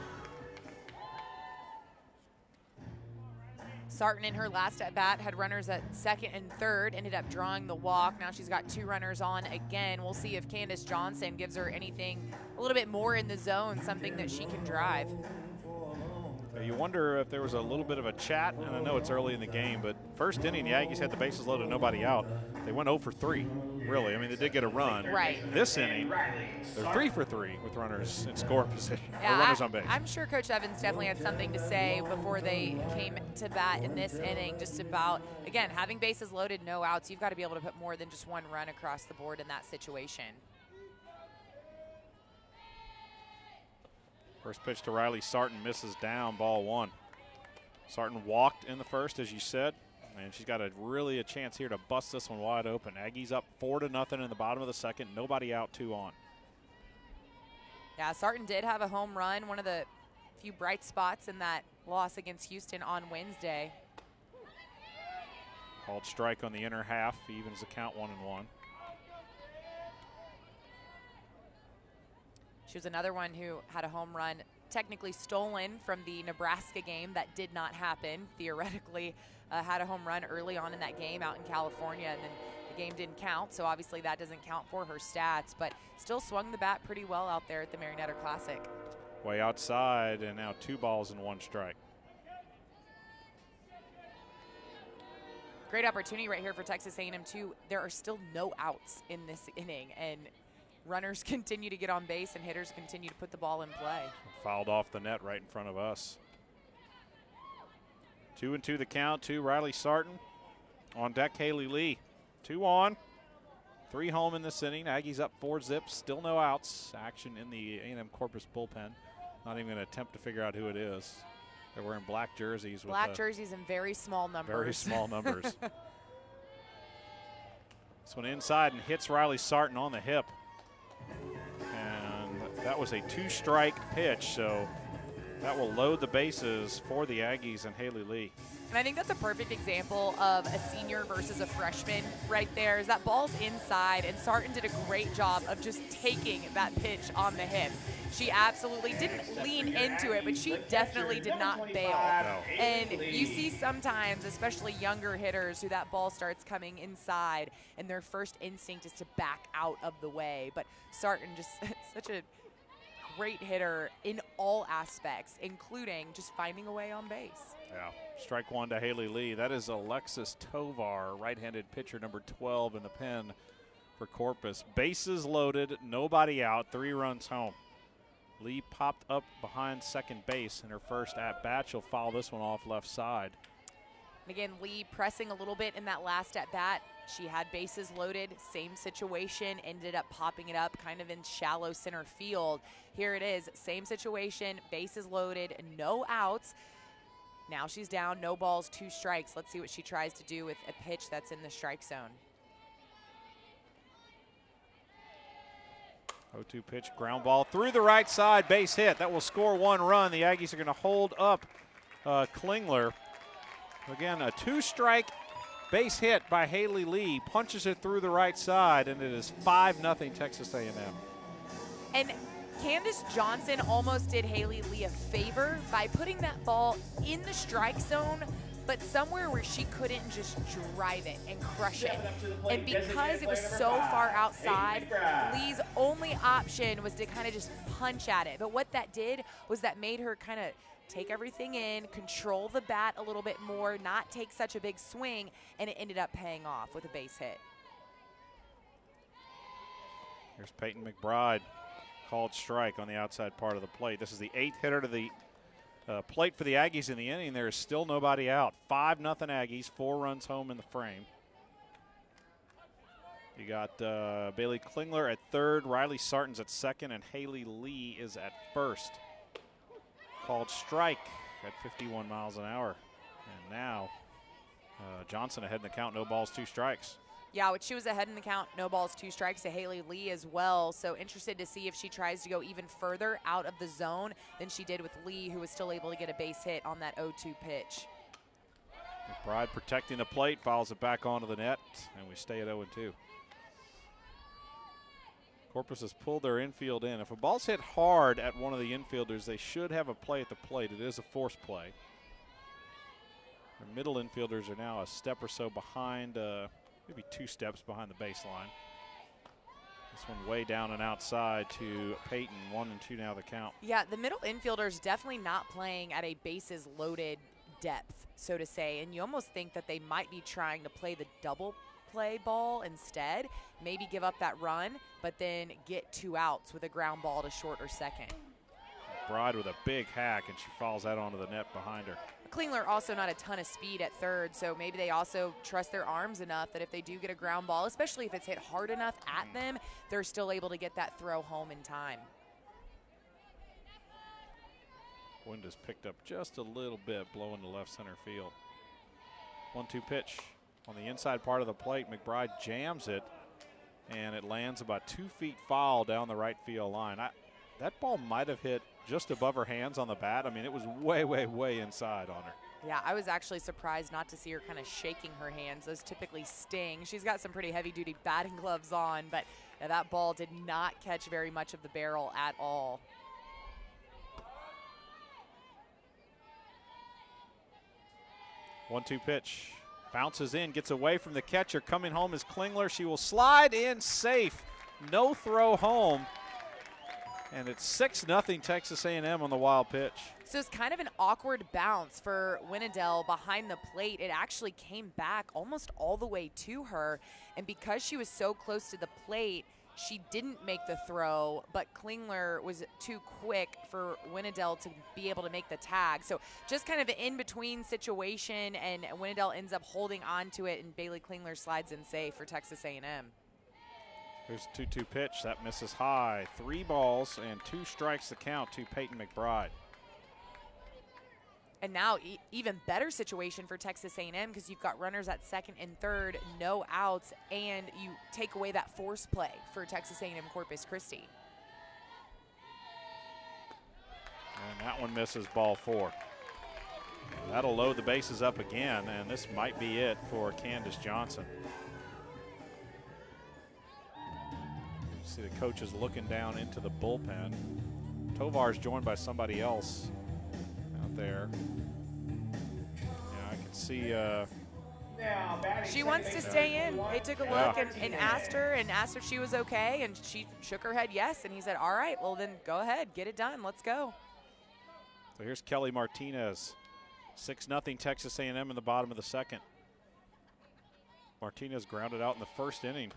Sarton in her last at bat had runners at second and third, ended up drawing the walk. Now she's got 2 runners on again. We'll see if Candace Johnson gives her anything a little bit more in the zone, something that she can drive.
You wonder if there was a little bit of a chat, and I know it's early in the game, but first inning, the Aggies had the bases loaded, nobody out. They went 0 for 3, really. I mean, they did get a run.
Right.
This inning, they're 3 for 3 with runners in scoring position,
yeah,
or runners on base.
I'm sure Coach Evans definitely had something to say before they came to bat in this inning, just about, again, having bases loaded, no outs. You've got to be able to put more than just 1 run across the board in that situation.
First pitch to Riley Sarton, misses down, ball 1. Sarton walked in the first, as you said, and she's got a chance here to bust this one wide open. Aggies up 4-0 in the bottom of the second, nobody out, 2 on.
Yeah, Sarton did have a home run, one of the few bright spots in that loss against Houston on Wednesday.
Called strike on the inner half, evens the count 1-1.
She was another one who had a home run technically stolen from the Nebraska game. That did not happen. Theoretically, had a home run early on in that game out in California, and then the game didn't count, so obviously that doesn't count for her stats, but still swung the bat pretty well out there at the Marionetta Classic.
Way outside, and now 2 balls and 1 strike.
Great opportunity right here for Texas A&M too. There are still no outs in this inning, and runners continue to get on base and hitters continue to put the ball in play.
Fouled off the net right in front of us. 2-2 the count to Riley Sarton. On deck, Haley Lee. 2 on, 3 home in this inning. Aggies up 4-0, still no outs. Action in the A&M Corpus bullpen. Not even going to attempt to figure out who it is. They're wearing black jerseys.
Black jerseys in very small numbers.
Very small numbers. This one inside and hits Riley Sarton on the hip. And that was a 2-strike pitch, so that will load the bases for the Aggies and Haley Lee.
And I think that's a perfect example of a senior versus a freshman right there. Is that ball's inside, and Sarton did a great job of just taking that pitch on the hip. She absolutely didn't lean into it, but she definitely did not bail.
No.
And you see sometimes, especially younger hitters, who that ball starts coming inside, and their first instinct is to back out of the way. But Sarton just such a great hitter in all aspects, including just finding a way on base.
Yeah, strike 1 to Haley Lee. That is Alexis Tovar, right-handed pitcher number 12 in the pen for Corpus. Bases loaded, nobody out, 3 runs home. Lee popped up behind second base in her first at-bat. She'll foul this one off left side.
And again, Lee pressing a little bit in that last at-bat. She had bases loaded, same situation, ended up popping it up kind of in shallow center field. Here it is, same situation, bases loaded, no outs. Now she's down, no balls, 2 strikes. Let's see what she tries to do with a pitch that's in the strike zone.
0-2 pitch, ground ball through the right side, base hit. That will score 1 run. The Aggies are going to hold up Klingler. Again, a 2-strike base hit by Haley Lee, punches it through the right side, and it is 5-0 Texas A&M.
And Candace Johnson almost did Haley Lee a favor by putting that ball in the strike zone, but somewhere where she couldn't just drive it and crush it. And because it was so far outside, Lee's only option was to kind of just punch at it. But what that did was that made her kind of take everything in, control the bat a little bit more, not take such a big swing, and it ended up paying off with a base hit.
Here's Peyton McBride, called strike on the outside part of the plate. This is the 8th hitter to the plate for the Aggies in the inning. There is still nobody out. 5-0 Aggies, 4 runs home in the frame. You got Bailey Klingler at third, Riley Sartins at second, and Haley Lee is at first. Called strike at 51 miles an hour. And now Johnson ahead in the count, no balls, 2 strikes.
Yeah, she was ahead in the count, no balls, 2 strikes to Haley Lee as well. So interested to see if she tries to go even further out of the zone than she did with Lee, who was still able to get a base hit on that 0-2 pitch.
McBride protecting the plate, fouls it back onto the net, and we stay at 0-2. Corpus has pulled their infield in. If a ball's hit hard at one of the infielders, they should have a play at the plate. It is a force play. Our middle infielders are now a step or so behind, maybe 2 steps behind the baseline. This one way down and outside to Peyton. 1-2 now the count.
Yeah, the middle infielders definitely not playing at a bases loaded depth, so to say. And you almost think that they might be trying to play the double play ball instead, maybe give up that run, but then get 2 outs with a ground ball to short or second.
McBride with a big hack, and she falls out onto the net behind her.
Klingler also not a ton of speed at third, so maybe they also trust their arms enough that if they do get a ground ball, especially if it's hit hard enough at them, they're still able to get that throw home in time.
Wind has picked up just a little bit, blowing to left center field. 1-2 pitch on the inside part of the plate. McBride jams it, and it lands about 2 feet foul down the right field line. That ball might have hit just above her hands on the bat. I mean, it was way, way, way inside on her.
Yeah, I was actually surprised not to see her kind of shaking her hands. Those typically sting. She's got some pretty heavy-duty batting gloves on, but yeah, that ball did not catch very much of the barrel at all.
One-two pitch. Bounces in, gets away from the catcher. Coming home is Klingler. She will slide in safe. No throw home. And it's 6-0 Texas A&M on the wild pitch.
So it's kind of an awkward bounce for Winnedell behind the plate. It actually came back almost all the way to her. And because she was so close to the plate, she didn't make the throw, but Klingler was too quick for Winnedell to be able to make the tag. So just kind of an in-between situation, and Winnedell ends up holding on to it, and Bailey Klingler slides in safe for Texas A&M.
Here's a 2-2 pitch. That misses high. 3 balls and 2 strikes to count to Peyton McBride.
And now even better situation for Texas A&M because you've got runners at second and third, no outs, and you take away that force play for Texas A&M Corpus Christi.
And that one misses, ball 4. That'll load the bases up again, and this might be it for Candace Johnson. See the coaches looking down into the bullpen. Tovar's joined by somebody else out there. Yeah, I can see.
She wants to stay in. They took a look and asked her if she was okay, and she shook her head yes, and he said, all right, well then go ahead, get it done, let's go.
So here's Kelly Martinez. 6-0 Texas A&M in the bottom of the second. Martinez grounded out in the first inning.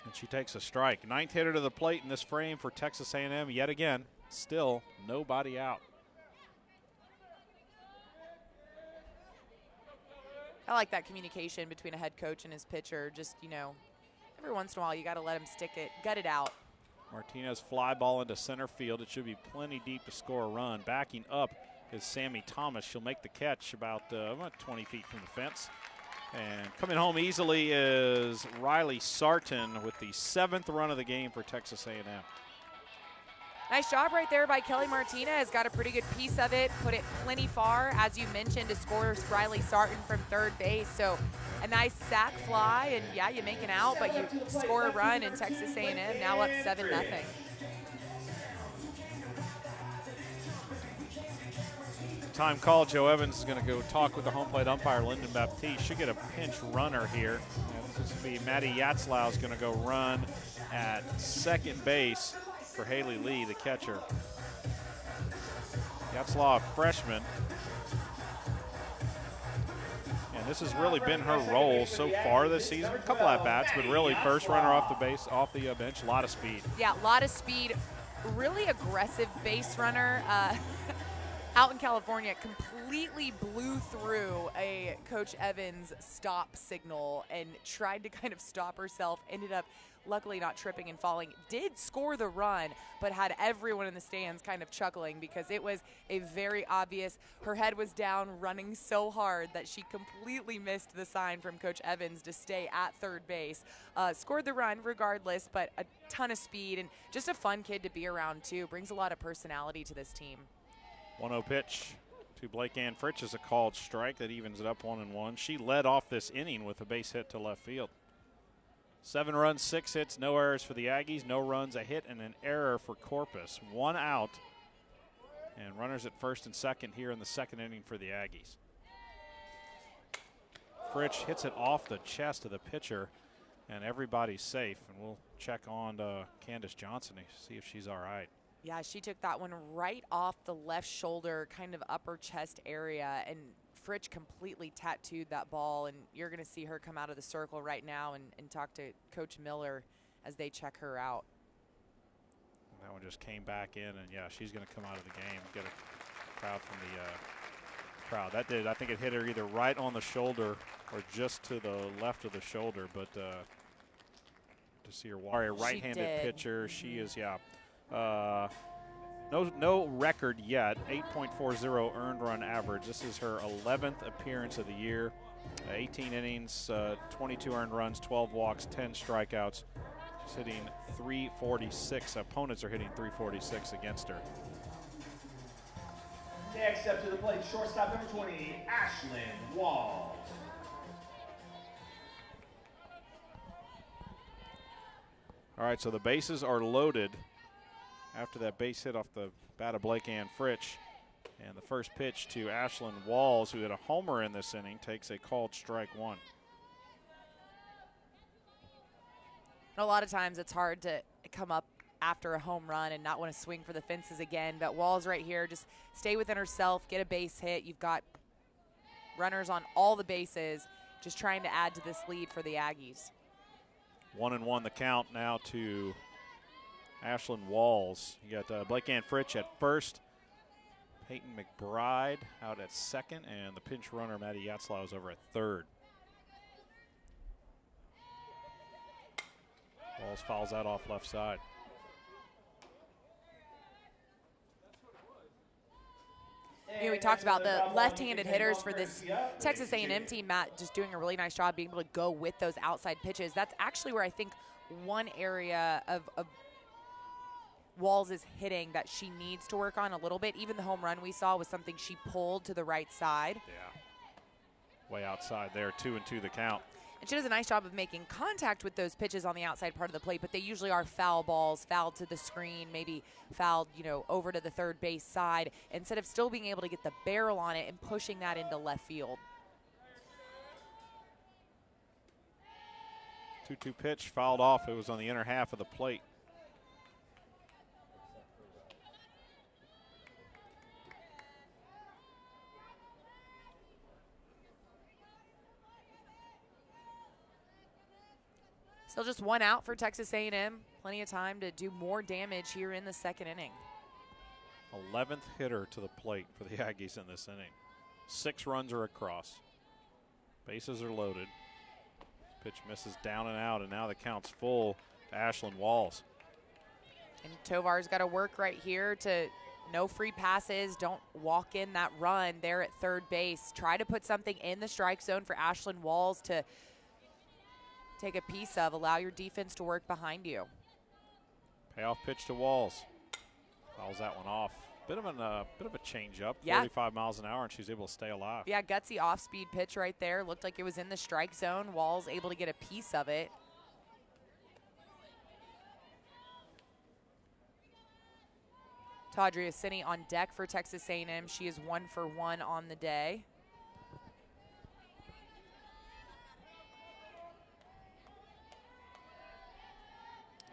And she takes a strike. 9th hitter to the plate in this frame for Texas A&M yet again. Still nobody out.
I like that communication between a head coach and his pitcher. Just, you know, every once in a while you got to let him gut it out.
Martinez fly ball into center field. It should be plenty deep to score a run. Backing up is Sammy Thomas. She'll make the catch about 20 feet from the fence. And coming home easily is Riley Sartin with the 7th run of the game for Texas A&M.
Nice job right there by Kelly Martinez. Got a pretty good piece of it, put it plenty far, as you mentioned, to score Riley Sarton from third base. So a nice sac fly, and yeah, you make an out, but you score a run, and Texas A&M now up 7-0.
Time call. Joe Evans is going to go talk with the home plate umpire, Lyndon Baptiste. Should get a pinch runner here. This will be Maddie Yatzlau is going to go run at second base for Haley Lee, the catcher. Yatzlau, a freshman. And this has really been her role so far this season. A couple at-bats, but really first runner off the base, off the bench, a lot of speed.
Yeah, a lot of speed. Really aggressive base runner. Out in California, completely blew through a Coach Evans stop signal and tried to kind of stop herself. Ended up luckily not tripping and falling. Did score the run, but had everyone in the stands kind of chuckling because it was a very obvious, her head was down running so hard that she completely missed the sign from Coach Evans to stay at third base. Scored the run regardless, but a ton of speed and just a fun kid to be around too. Brings a lot of personality to this team.
1-0 pitch to Blake Ann Fritsch is a called strike that evens it up 1-1. She led off this inning with a base hit to left field. 7 runs, 6 hits, no errors for the Aggies, no runs, a hit, and an error for Corpus. 1 out, and runners at first and second here in the second inning for the Aggies. Fritsch hits it off the chest of the pitcher, and everybody's safe. And we'll check on Candace Johnson to see if she's all right.
Yeah, she took that one right off the left shoulder, kind of upper chest area, and Fritsch completely tattooed that ball, and you're going to see her come out of the circle right now and talk to Coach Miller as they check her out.
And that one just came back in, and yeah, she's going to come out of the game, get a crowd from the crowd. That did, I think it hit her either right on the shoulder or just to the left of the shoulder, but to see her walk, a right-handed pitcher, she is, yeah. No record yet, 8.40 earned run average. This is her 11th appearance of the year. 18 innings, 22 earned runs, 12 walks, 10 strikeouts. She's hitting 346. Opponents are hitting 346 against her.
Next up to the plate, shortstop number 20, Ashlyn Walls.
All right, so the bases are loaded after that base hit off the bat of Blake Ann Fritsch. And the first pitch to Ashlyn Walls, who hit a homer in this inning, takes a called strike 1.
A lot of times it's hard to come up after a home run and not want to swing for the fences again. But Walls right here, just stay within herself, get a base hit. You've got runners on all the bases, just trying to add to this lead for the Aggies.
1-1 the count now to Ashlyn Walls. You got Blake Ann Fritsch at first, Peyton McBride out at second, and the pinch runner Maddie Yatzlau is over at third. Walls fouls that off left side.
You know, we talked about the left-handed hitters for this Texas A&M team. Matt just doing a really nice job being able to go with those outside pitches. That's actually where I think one area of Walls is hitting that she needs to work on a little bit. Even the home run we saw was something she pulled to the right side.
Yeah, way outside there, 2-2 the count.
And she does a nice job of making contact with those pitches on the outside part of the plate, but they usually are foul balls, fouled to the screen, maybe fouled, you know, over to the third base side, instead of still being able to get the barrel on it and pushing that into left field.
2-2 pitch, fouled off. It was on the inner half of the plate.
Still just 1 out for Texas A&M. Plenty of time to do more damage here in the second inning.
11th hitter to the plate for the Aggies in this inning. 6 runs are across. Bases are loaded. Pitch misses down and out, and now the count's full to Ashlyn Walls.
And Tovar's got to work right here to no free passes. Don't walk in that run there at third base. Try to put something in the strike zone for Ashlyn Walls to take a piece of. Allow your defense to work behind you.
Payoff pitch to Walls. Fouls that one off. Bit of a change up,
Yeah.
45 miles an hour, and she's able to stay alive.
Yeah, gutsy off-speed pitch right there. Looked like it was in the strike zone. Wall's able to get a piece of it. Tadria Cini on deck for Texas A&M. She is 1 for 1 on the day.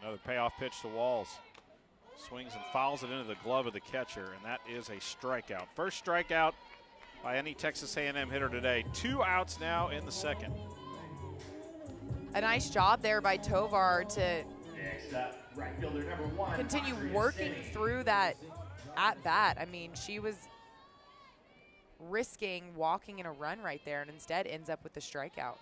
Another payoff pitch to Walls. Swings and fouls it into the glove of the catcher, and that is a strikeout. First strikeout by any Texas A&M hitter today. 2 outs now in the second.
A nice job there by Tovar to
Next up, right fielder number 1.
continue
Tadria
working
Cini.
through that at bat. I mean, she was risking walking in a run right there and instead ends up with the strikeout.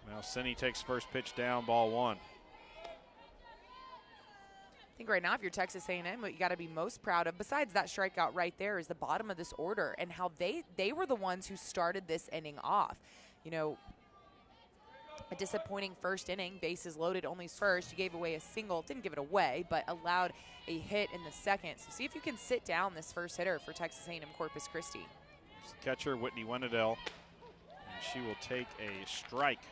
Now Cini takes first pitch down, ball 1.
I think right now, if you're Texas A&M, what you got to be most proud of, besides that strikeout right there, is the bottom of this order and how they were the ones who started this inning off. You know, a disappointing first inning, bases loaded, only first. You gave away a single, didn't give it away, but allowed a hit in the second. So see if you can sit down this first hitter for Texas A&M Corpus Christi.
It's the catcher, Whitney Wenedell, and she will take a strike.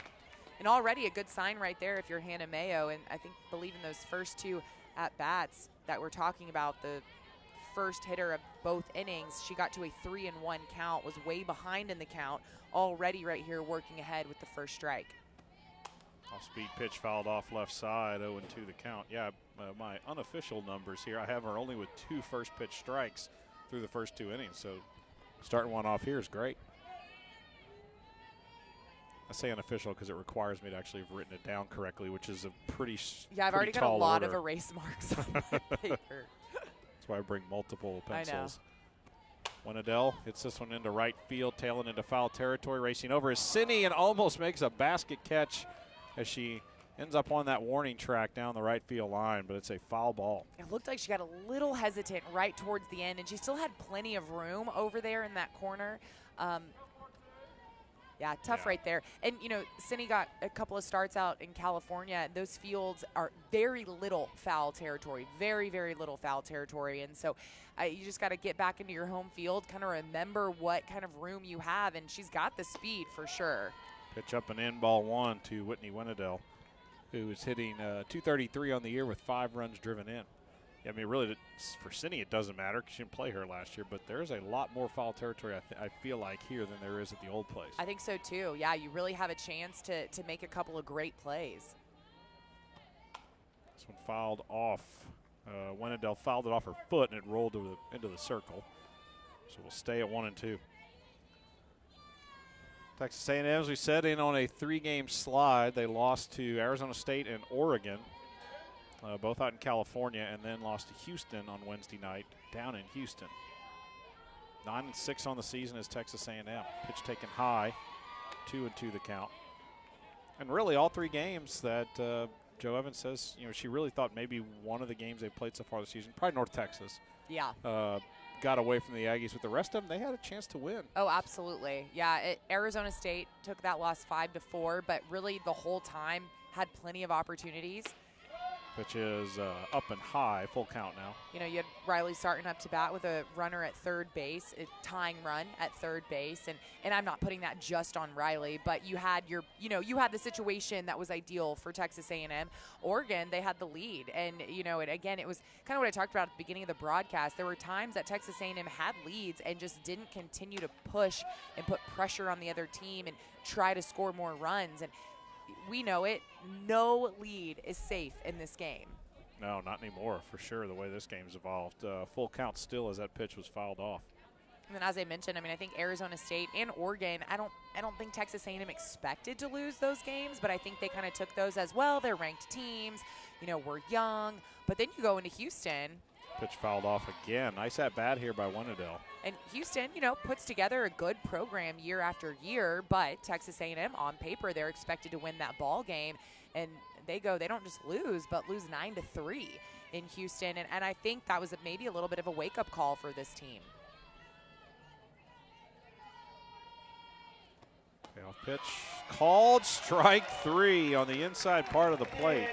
And already a good sign right there if you're Hannah Mayo, and I believe in those first 2 at-bats that we're talking about, the first hitter of both innings, she got to a 3-1 count, was way behind in the count, already right here working ahead with the first strike.
Off-speed pitch fouled off left side, 0-2 the count. Yeah, my unofficial numbers here, I have her only with 2 first pitch strikes through the first 2 innings, so starting one off here is great. I say unofficial because it requires me to actually have written it down correctly, which is a pretty
Yeah, I've already got a
tall
lot
order.
of erase marks on my paper.
That's why I bring multiple
I know.
pencils. Wenedell hits this one into right field, tailing into foul territory. Racing over is Cini and almost makes a basket catch as she ends up on that warning track down the right field line, but it's a foul ball.
It looked like she got a little hesitant right towards the end, and she still had plenty of room over there in that corner. Yeah, tough right there. And, you know, Cini got a couple of starts out in California. Those fields are very little foul territory, very, very little foul territory. And so you just got to get back into your home field, kind of remember what kind of room you have, and she's got the speed for sure.
Pitch up and in, ball 1 to Whitney Wenedell, who is hitting .233 on the year with 5 runs driven in. I mean, really, for Cini, it doesn't matter because she didn't play her last year, but there's a lot more foul territory, I feel like, here than there is at the old place.
I think so, too. Yeah, you really have a chance to make a couple of great plays.
This one fouled off. Wenedell fouled it off her foot, and it rolled into the circle. So we'll stay at 1-2. Texas A&M, as we said, in on a 3-game slide. They lost to Arizona State and Oregon. Both out in California, and then lost to Houston on Wednesday night down in Houston. 9-6 on the season is Texas A&M. Pitch taken high, 2-2 the count. And really all 3 games that Joe Evans says, you know, she really thought maybe one of the games they played so far this season, probably North Texas,
Yeah.
got away from the Aggies. With the rest of them, they had a chance to win.
Oh, absolutely. Yeah, Arizona State took that loss 5-4, but really the whole time had plenty of opportunities.
Pitch is up and high, full count now.
You know, you had Riley starting up to bat with a runner at third base, a tying run at third base, and I'm not putting that just on Riley, but you had you had the situation that was ideal for Texas A&M. Oregon, they had the lead, and it was kind of what I talked about at the beginning of the broadcast. There were times that Texas A&M had leads and just didn't continue to push and put pressure on the other team and try to score more runs. And we know it. No lead is safe in this game.
No, not anymore, for sure, the way this game's evolved. Full count still as that pitch was fouled off.
And then, as I mentioned, I think Arizona State and Oregon, I don't think Texas A&M expected to lose those games, but I think they kind of took those as well. They're ranked teams. We're young. But then you go into Houston.
Pitch fouled off again. Nice at bat here by Wenedell.
And Houston, puts together a good program year after year, but Texas A&M, on paper, they're expected to win that ball game. And they don't just lose, but lose 9-3 in Houston. And I think that was maybe a little bit of a wake-up call for this team.
Payoff pitch. Called strike 3 on the inside part of the plate.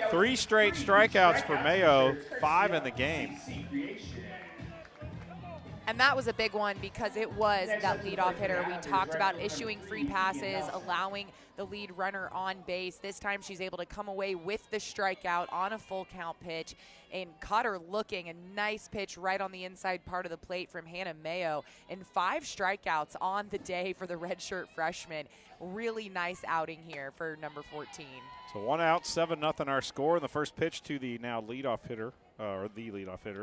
3 straight strikeouts for Mayo, 5 in the game.
And that was a big one because it was that leadoff hitter. We talked about issuing free passes, allowing the lead runner on base. This time she's able to come away with the strikeout on a full count pitch and caught her looking. A nice pitch right on the inside part of the plate from Hannah Mayo. And 5 strikeouts on the day for the redshirt freshman. Really nice outing here for number 14.
So 1 out, 7-0 our score. And the first pitch to the now leadoff hitter,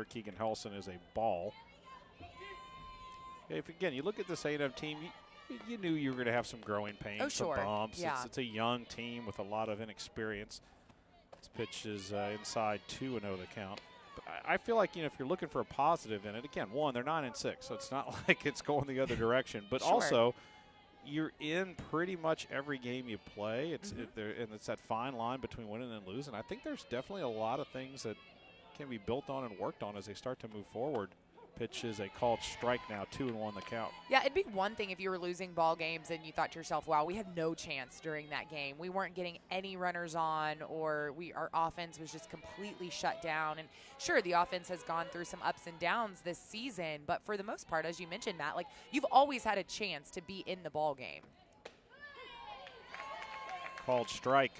Keegan Helson, is a ball. If again you look at this A&M team, you knew you were going to have some growing pains, some bumps.
Yeah.
It's a young team with a lot of inexperience. This pitch is inside 2-0 the count. But I feel like if you're looking for a positive in it, again, one, they're 9-6, so it's not like it's going the other direction. But also, you're in pretty much every game you play. It's and it's that fine line between winning and losing. I think there's definitely a lot of things that can be built on and worked on as they start to move forward. Pitch is a called strike now, 2-1 the count.
Yeah, it'd be one thing if you were losing ball games and you thought to yourself, wow, we had no chance during that game. We weren't getting any runners on, or our offense was just completely shut down. And sure, the offense has gone through some ups and downs this season, but for the most part, as you mentioned, Matt, like you've always had a chance to be in the ball game.
Called strike.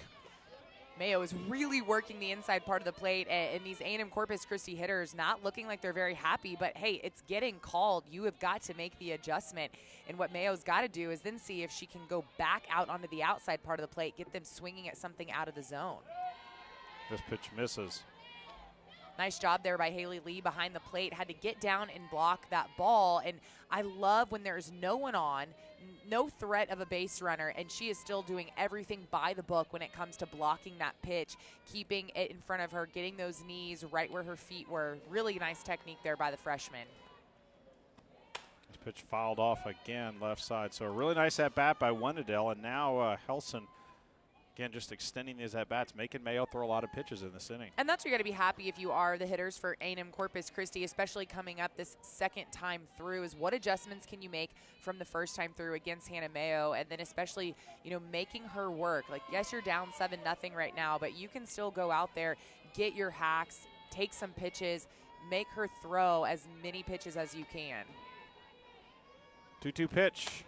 Mayo is really working the inside part of the plate, and these A&M Corpus Christi hitters not looking like they're very happy, but hey, it's getting called. You have got to make the adjustment, and what Mayo's got to do is then see if she can go back out onto the outside part of the plate, get them swinging at something out of the zone.
This pitch misses.
Nice job there by Haley Lee behind the plate. Had to get down and block that ball. And I love when there's no one on, no threat of a base runner, and she is still doing everything by the book when it comes to blocking that pitch, keeping it in front of her, getting those knees right where her feet were. Really nice technique there by the freshman.
This pitch fouled off again, left side. So a really nice at-bat by Wendell, and now Helson, again, just extending his at-bats, making Mayo throw a lot of pitches in this inning.
And that's where you got to be happy if you are the hitters for A&M Corpus Christi, especially coming up this second time through, is what adjustments can you make from the first time through against Hannah Mayo, and then especially, making her work. Like, yes, you're down 7-0 right now, but you can still go out there, get your hacks, take some pitches, make her throw as many pitches as you can.
2-2 pitch.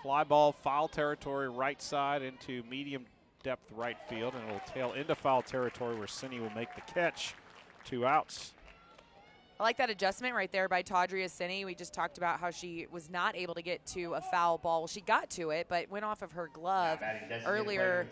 Fly ball, foul territory, right side into medium depth right field, and it will tail into foul territory where Cindy will make the catch. 2 outs.
I like that adjustment right there by Tadria Cindy. We just talked about how she was not able to get to a foul ball. Well, she got to it, but went off of her glove earlier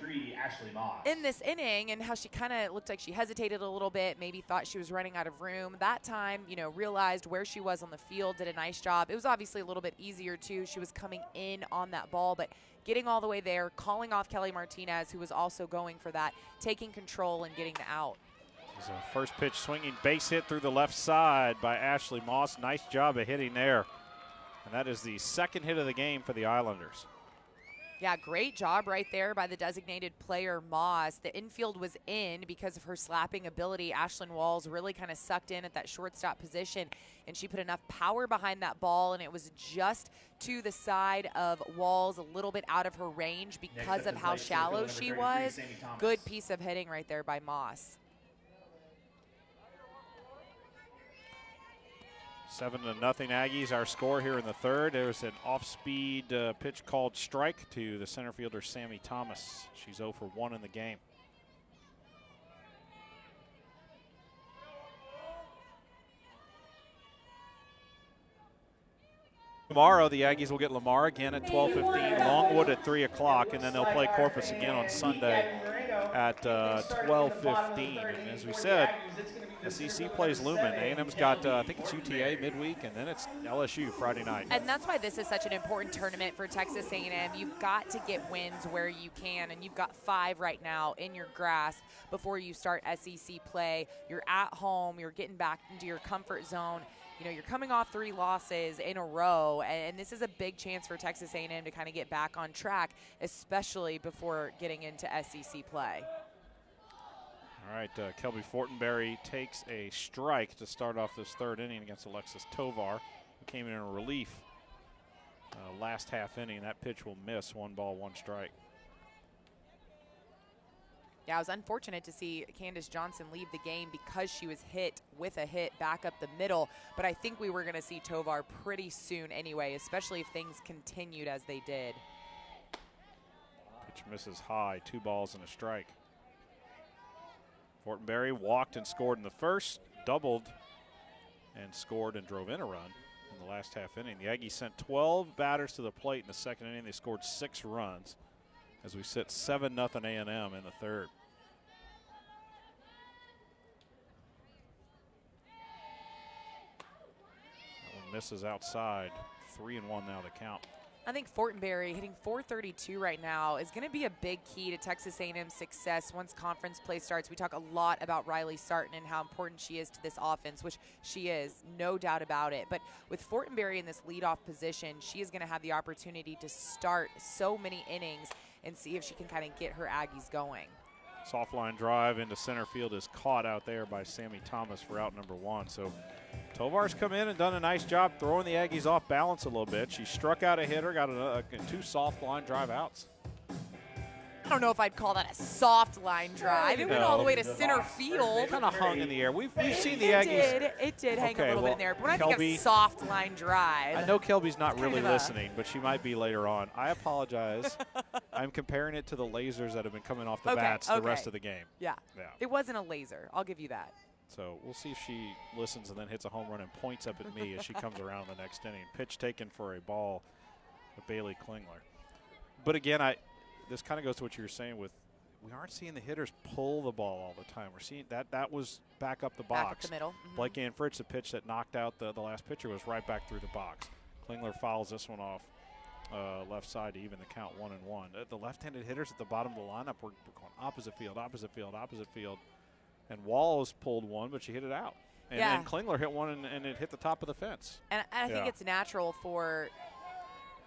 in this inning, and how she kind of looked like she hesitated a little bit, maybe thought she was running out of room. That time, realized where she was on the field, did a nice job. It was obviously a little bit easier, too. She was coming in on that ball, but getting all the way there, calling off Kelly Martinez, who was also going for that, taking control and getting the out.
There's a first pitch swinging base hit through the left side by Ashley Moss. Nice job of hitting there. And that is the second hit of the game for the Islanders.
Yeah, great job right there by the designated player, Moss. The infield was in because of her slapping ability. Ashlyn Walls really kind of sucked in at that shortstop position, and she put enough power behind that ball, and it was just to the side of Walls, a little bit out of her range because of how shallow she was. Good piece of hitting right there by Moss.
7-0 Aggies, our score here in the third. There's an off-speed pitch called strike to the center fielder, Sammy Thomas. She's 0 for 1 in the game. Tomorrow, the Aggies will get Lamar again at 12:15, Longwood at 3 o'clock, and then they'll play Corpus again on Sunday at 12:15. And as we said, SEC plays Lumen. A&M's got, I think it's UTA midweek, and then it's LSU Friday night.
And that's why this is such an important tournament for Texas A&M. You've got to get wins where you can, and you've got 5 right now in your grasp before you start SEC play. You're at home. You're getting back into your comfort zone. You're coming off 3 losses in a row, and this is a big chance for Texas A&M to kind of get back on track, especially before getting into SEC play.
All right, Kelby Fortenberry takes a strike to start off this third inning against Alexis Tovar, who came in relief last half inning. That pitch will miss. 1 ball, 1 strike.
Yeah, it was unfortunate to see Candace Johnson leave the game because she was hit with a hit back up the middle. But I think we were going to see Tovar pretty soon anyway, especially if things continued as they did.
Pitch misses high. 2 balls and a strike. Fortenberry walked and scored in the first, doubled and scored and drove in a run in the last half inning. The Aggies sent 12 batters to the plate in the second inning. They scored 6 runs as we sit 7-0 A&M in the third. That one misses outside. 3-1 now to count.
I think Fortenberry hitting .432 right now is going to be a big key to Texas A&M's success once conference play starts. We talk a lot about Riley Sarton and how important she is to this offense, which she is, no doubt about it. But with Fortenberry in this leadoff position, she is going to have the opportunity to start so many innings and see if she can kind of get her Aggies going.
Soft line drive into center field is caught out there by Sammy Thomas for out number 1. So Tovar's come in and done a nice job throwing the Aggies off balance a little bit. She struck out a hitter, got 2 soft line drive outs.
I don't know if I'd call that a soft line drive. It went all the way to center field.
Kind of hung in the air. We've seen the Aggies.
It did hang a little bit in there. But when I
Kelby,
think of soft line drive.
I know Kelby's not really listening, but she might be later on. I apologize. I'm comparing it to the lasers that have been coming off the bats the rest of the game.
Yeah. It wasn't a laser. I'll give you that.
So we'll see if she listens and then hits a home run and points up at me as she comes around the next inning. Pitch taken for a ball with Bailey Klingler. But again, this kind of goes to what you were saying with we aren't seeing the hitters pull the ball all the time. We're seeing that was back up the box.
Back up the middle.
Blake Ann Fritz, the pitch that knocked out the last pitcher, was right back through the box. Klingler fouls this one off left side to even the count 1-1. The left-handed hitters at the bottom of the lineup were going opposite field. And Walls pulled one, but she hit it out. And then Klingler hit one, and it hit the top of the fence.
And I think it's natural for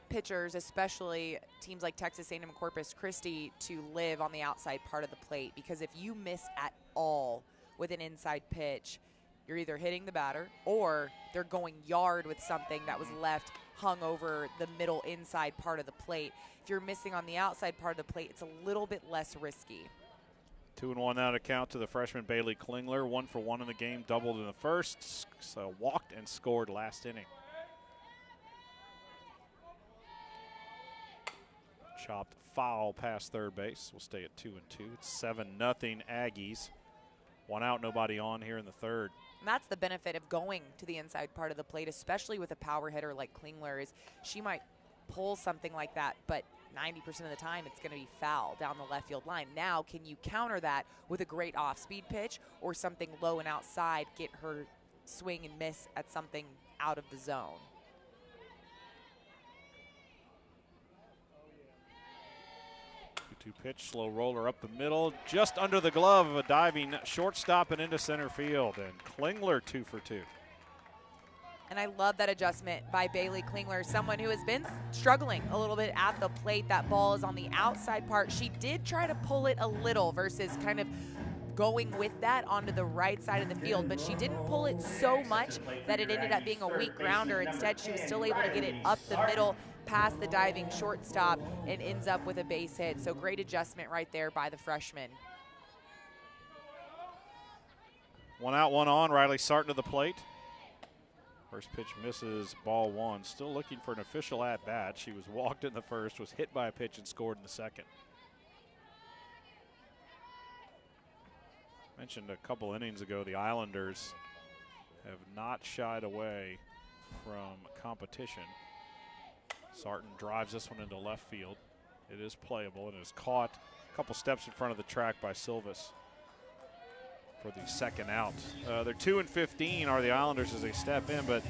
pitchers, especially teams like Texas A&M and Corpus Christi, to live on the outside part of the plate, because if you miss at all with an inside pitch, you're either hitting the batter or they're going yard with something that was left hung over the middle inside part of the plate. If you're missing on the outside part of the plate, it's a little bit less risky.
2-1 now to count to the freshman Bailey Klingler. 1 for 1 in the game, doubled in the first, so walked and scored last inning. Chopped foul past third base. We'll stay at 2-2. It's 7-0 Aggies. 1 out, nobody on here in the third.
And that's the benefit of going to the inside part of the plate, especially with a power hitter like Klingler, is she might pull something like that, but 90% of the time it's going to be foul down the left field line. Now, can you counter that with a great off-speed pitch or something low and outside, get her swing and miss at something out of the zone?
Pitch, slow roller up the middle, just under the glove of a diving shortstop and into center field. And Klingler 2 for 2.
And I love that adjustment by Bailey Klingler, someone who has been struggling a little bit at the plate. That ball is on the outside part. She did try to pull it a little versus kind of going with that onto the right side of the field, but she didn't pull it so much that it ended up being a weak grounder. Instead, she was still able to get it up the middle past the diving shortstop and ends up with a base hit. So great adjustment right there by the freshman.
1 out, 1 on. Riley Sarton to the plate. First pitch misses, ball 1. Still looking for an official at-bat. She was walked in the first, was hit by a pitch, and scored in the second. Mentioned a couple innings ago, the Islanders have not shied away from competition. Sarton drives this one into left field. It is playable and is caught a couple steps in front of the track by Silvis for the second out. They're 2-15 are the Islanders as they step in, but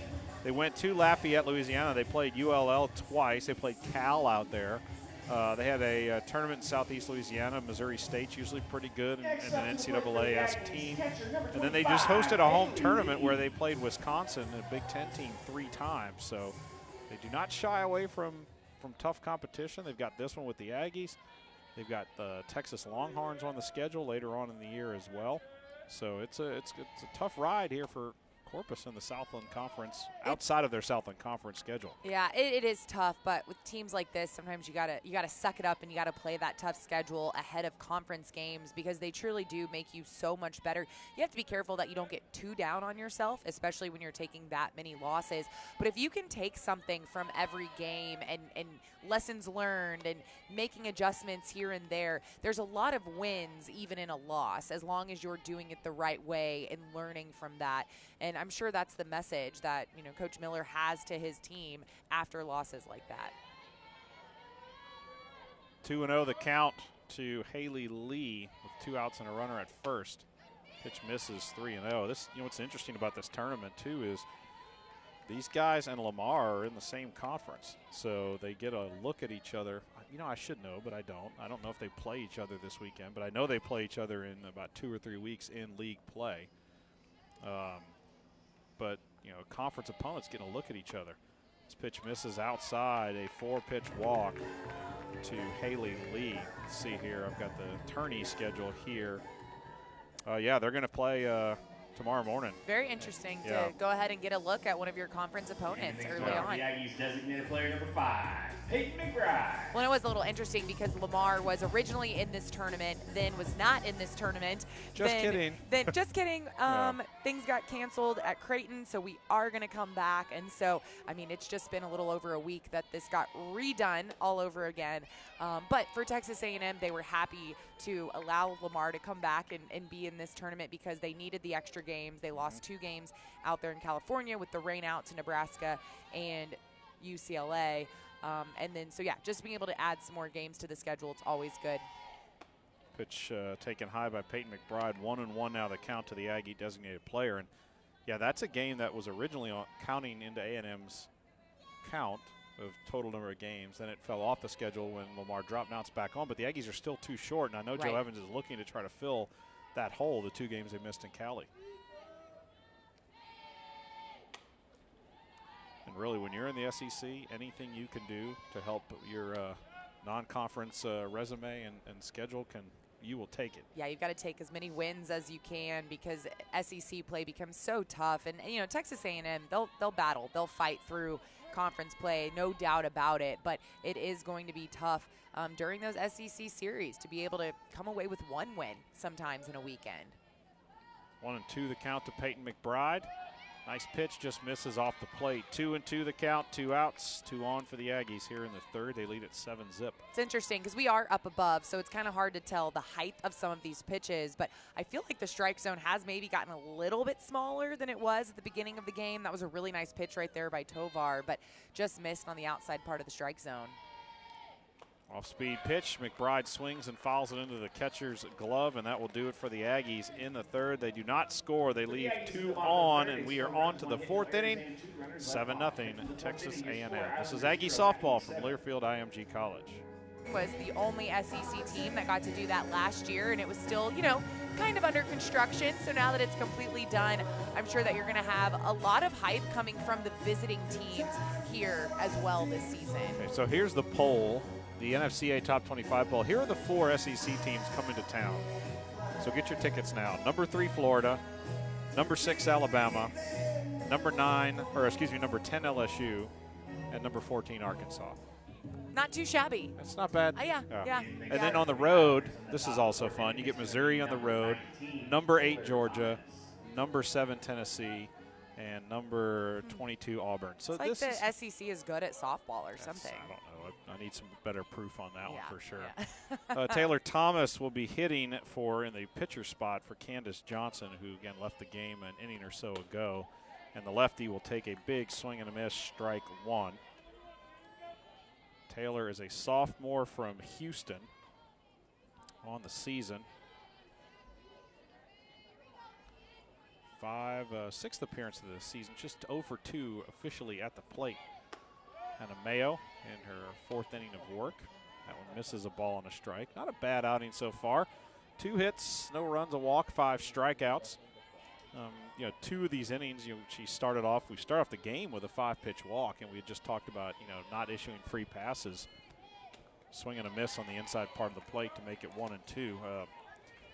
they went to Lafayette, Louisiana. They played ULL twice. They played Cal out there. They had a tournament in Southeast Louisiana. Missouri State's usually pretty good and an NCAA-esque team. And then they just hosted a home tournament where they played Wisconsin, a Big Ten team, 3 times. So they do not shy away from tough competition. They've got this one with the Aggies. They've got the Texas Longhorns on the schedule later on in the year as well. So it's a tough ride here for Corpus in the Southland Conference, outside of their Southland Conference schedule.
Yeah, it is tough, but with teams like this, sometimes you gotta suck it up and you gotta play that tough schedule ahead of conference games because they truly do make you so much better. You have to be careful that you don't get too down on yourself, especially when you're taking that many losses. But if you can take something from every game and lessons learned and making adjustments here and there, there's a lot of wins even in a loss as long as you're doing it the right way and learning from that. And I'm sure that's the message that, Coach Miller has to his team after losses like that.
2-0 the count to Haley Lee with 2 outs and a runner at first. Pitch misses, 3-0. This, what's interesting about this tournament too is these guys and Lamar are in the same conference, so they get a look at each other. I should know, but I don't. I don't know if they play each other this weekend, but I know they play each other in about 2 or 3 weeks in league play. But, conference opponents getting a look at each other. This pitch misses outside, a 4-pitch walk to Haley Lee. Let's see here, I've got the tourney schedule here. Yeah, they're going to play tomorrow morning.
Very interesting to go ahead and get a look at one of your conference opponents early on.
The Aggies designated player number 5, Peyton McBride.
Well, it was a little interesting because Lamar was originally in this tournament, then was not in this tournament.
Just kidding.
Just kidding. Things got canceled at Creighton, so we are going to come back. And so, it's just been a little over a week that this got redone all over again. But for Texas A&M, they were happy to allow Lamar to come back and be in this tournament because they needed the extra games. They lost 2 games out there in California with the rain out to Nebraska and UCLA. And then, just being able to add some more games to the schedule, it's always good.
Pitch taken high by Peyton McBride. 1-1 now the count to the Aggie designated player. And, that's a game that was originally counting into A&M's count of total number of games. Then it fell off the schedule when Lamar dropped. Now it's back on, but the Aggies are still too short. And I know Joe Evans is looking to try to fill that hole, the 2 games they missed in Cali. And really, when you're in the SEC, anything you can do to help your non-conference resume and schedule, you will take it.
Yeah, you've got to take as many wins as you can because SEC play becomes so tough. And, Texas A&M, they'll battle. They'll fight through conference play, no doubt about it. But it is going to be tough during those SEC series to be able to come away with 1 win sometimes in a weekend.
1-2 the count to Peyton McBride. Nice pitch, just misses off the plate. 2-2 the count, 2 outs, 2 on for the Aggies here in the third. They lead at 7-zip.
It's interesting because we are up above, so it's kind of hard to tell the height of some of these pitches, but I feel like the strike zone has maybe gotten a little bit smaller than it was at the beginning of the game. That was a really nice pitch right there by Tovar, but just missed on the outside part of the strike zone.
Off-speed pitch. McBride swings and fouls it into the catcher's glove, and that will do it for the Aggies in the third. They do not score. They leave 2 on, and we are on to the 4th inning. 7-0 Texas A&M. This is Aggie softball from Learfield IMG College.
Was the only SEC team that got to do that last year, and it was still, kind of under construction. So now that it's completely done, I'm sure that you're going to have a lot of hype coming from the visiting teams here as well this season.
Okay, so here's the poll. The NFCA Top 25 poll. Here are the 4 SEC teams coming to town. So get your tickets now. Number 3, Florida. Number 6, Alabama. Number 10, LSU. And number 14, Arkansas.
Not too shabby.
That's not bad.
Yeah.
And then on the road, this is also fun. You get Missouri on the road. Number 8, Georgia. Number 7, Tennessee. And number 22, Auburn. So
it's like the SEC is good at softball or something.
I don't know. I need some better proof on that one for sure.
Yeah.
Taylor Thomas will be hitting in the pitcher spot for Candace Johnson, who again left the game an inning or so ago. And the lefty will take a big swing and a miss, strike 1. Taylor is a sophomore from Houston on the season. 6th appearance of the season, just 0 for 2 officially at the plate. Hannah Mayo in her 4th inning of work. That one misses a ball and a strike. Not a bad outing so far. 2 hits, no runs, a walk, 5 strikeouts. 2 of these innings, we start off the game with a 5-pitch walk, and we had just talked about, not issuing free passes. Swing and a miss on the inside part of the plate to make it 1-2.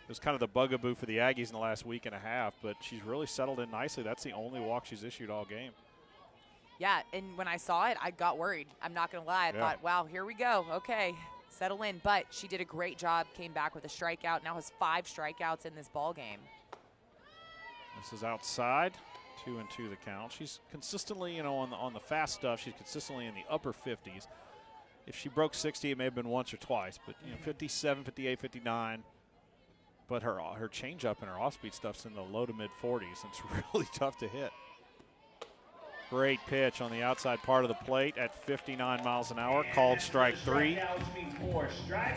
It was kind of the bugaboo for the Aggies in the last week and a half, but she's really settled in nicely. That's the only walk she's issued all game.
Yeah, and when I saw it, I got worried. I'm not going to lie. I thought, wow, here we go. Okay, settle in. But she did a great job, came back with a strikeout, now has 5 strikeouts in this ball game.
This is outside, 2-2 the count. She's consistently, on the fast stuff, she's consistently in the upper 50s. If she broke 60, it may have been once or twice, but 57, 58, 59. But her changeup and her off-speed stuff's in the low to mid 40s. It's really tough to hit. Great pitch on the outside part of the plate at 59 miles an hour. Called strike 3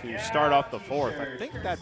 to start off the 4th. I think that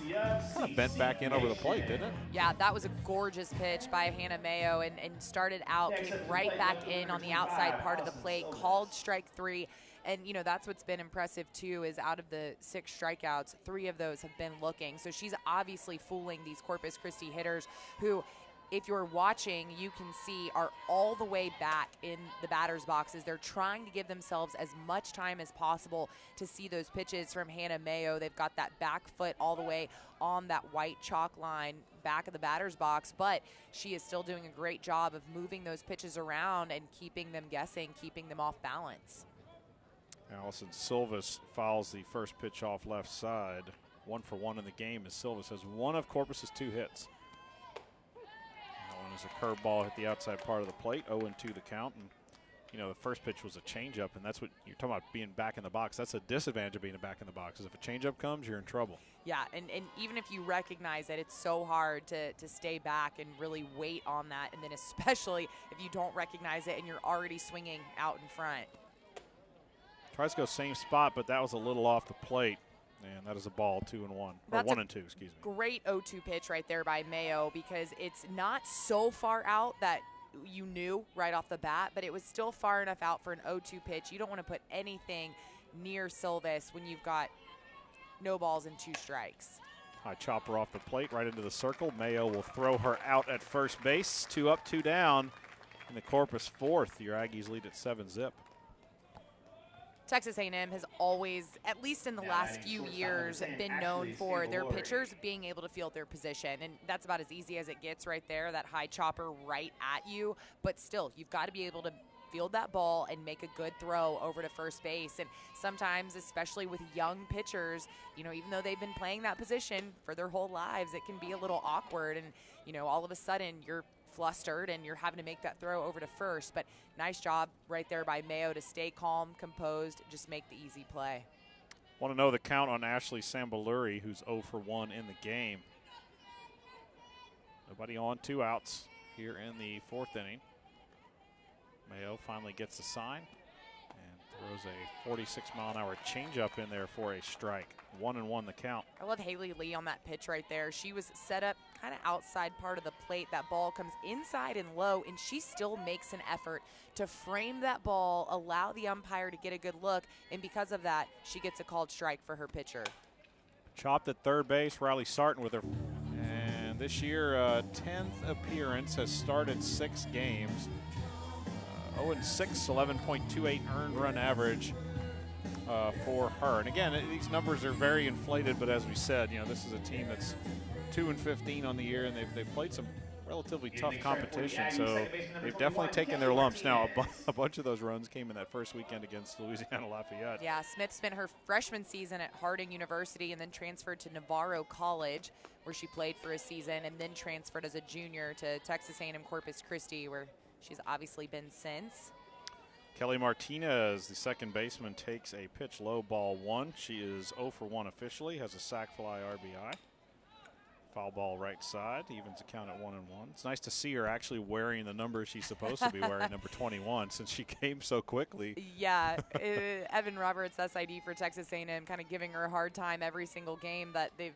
kind of bent back in over the plate, didn't it?
Yeah, that was a gorgeous pitch by Hannah Mayo and started out, came right back in on the outside part of the plate, called strike 3. And, that's what's been impressive, too, is out of the 6 strikeouts, 3 of those have been looking. So she's obviously fooling these Corpus Christi hitters who, if you're watching, you can see are all the way back in the batter's boxes. They're trying to give themselves as much time as possible to see those pitches from Hannah Mayo. They've got that back foot all the way on that white chalk line back of the batter's box, but she is still doing a great job of moving those pitches around and keeping them guessing, keeping them off balance.
Allison Silvas fouls the first pitch off left side. 1 for 1 in the game as Silvas has one of Corpus's 2 hits. That one is a curveball hit the outside part of the plate, 0-2 the count. And, the first pitch was a changeup, and that's what you're talking about, being back in the box. That's a disadvantage of being back in the box, is if a changeup comes, you're in trouble.
Yeah, and even if you recognize it, it's so hard to stay back and really wait on that, and then especially if you don't recognize it and you're already swinging out in front.
Tries to go same spot, but that was a little off the plate. And that is a ball, 2-1. Or 1-2, excuse me.
Great 0-2 pitch right there by Mayo, because it's not so far out that you knew right off the bat, but it was still far enough out for an 0-2 pitch. You don't want to put anything near Silvas when you've got no balls and 2 strikes.
High chopper off the plate right into the circle. Mayo will throw her out at first base. 2 up, 2 down in the Corpus 4th. Your Aggies lead at 7-zip.
Texas A&M has always, at least in the last few years, been known for their pitchers being able to field their position. And that's about as easy as it gets right there, that high chopper right at you. But still, you've got to be able to field that ball and make a good throw over to first base. And sometimes, especially with young pitchers, even though they've been playing that position for their whole lives, it can be a little awkward. And, all of a sudden, you're flustered and you're having to make that throw over to first. But nice job right there by Mayo to stay calm, composed, just make the easy play.
Want to know the count on Ashley Sambaluri, who's 0 for 1 in the game. Nobody on, 2 outs here in the 4th inning. Mayo finally gets the sign and throws a 46-mile-an-hour changeup in there for a strike. 1-1 the count.
I love Haley Lee on that pitch right there. She was set up kind of outside part of the plate. That ball comes inside and low, and she still makes an effort to frame that ball, allow the umpire to get a good look, and because of that, she gets a called strike for her pitcher.
Chopped at third base, Riley Sarton with her. And this year, 10th appearance, has started 6 games. 0-6, 11.28 earned run average for her. And again, these numbers are very inflated, but as we said, this is a team that's 2-15 on the year, and they've played some relatively tough competition, so they've definitely taken their lumps. Now, a bunch of those runs came in that first weekend against Louisiana Lafayette.
Yeah, Smith spent her freshman season at Harding University and then transferred to Navarro College, where she played for a season, and then transferred as a junior to Texas A&M Corpus Christi, where she's obviously been since.
Kelly Martinez, the second baseman, takes a pitch low, ball 1. She is 0 for 1 officially, has a sac fly RBI. Foul ball right side, evens the count at 1-1. It's nice to see her actually wearing the number she's supposed to be wearing, number 21, since she came so quickly.
Yeah, Evan Roberts, SID for Texas A&M, kind of giving her a hard time every single game that they've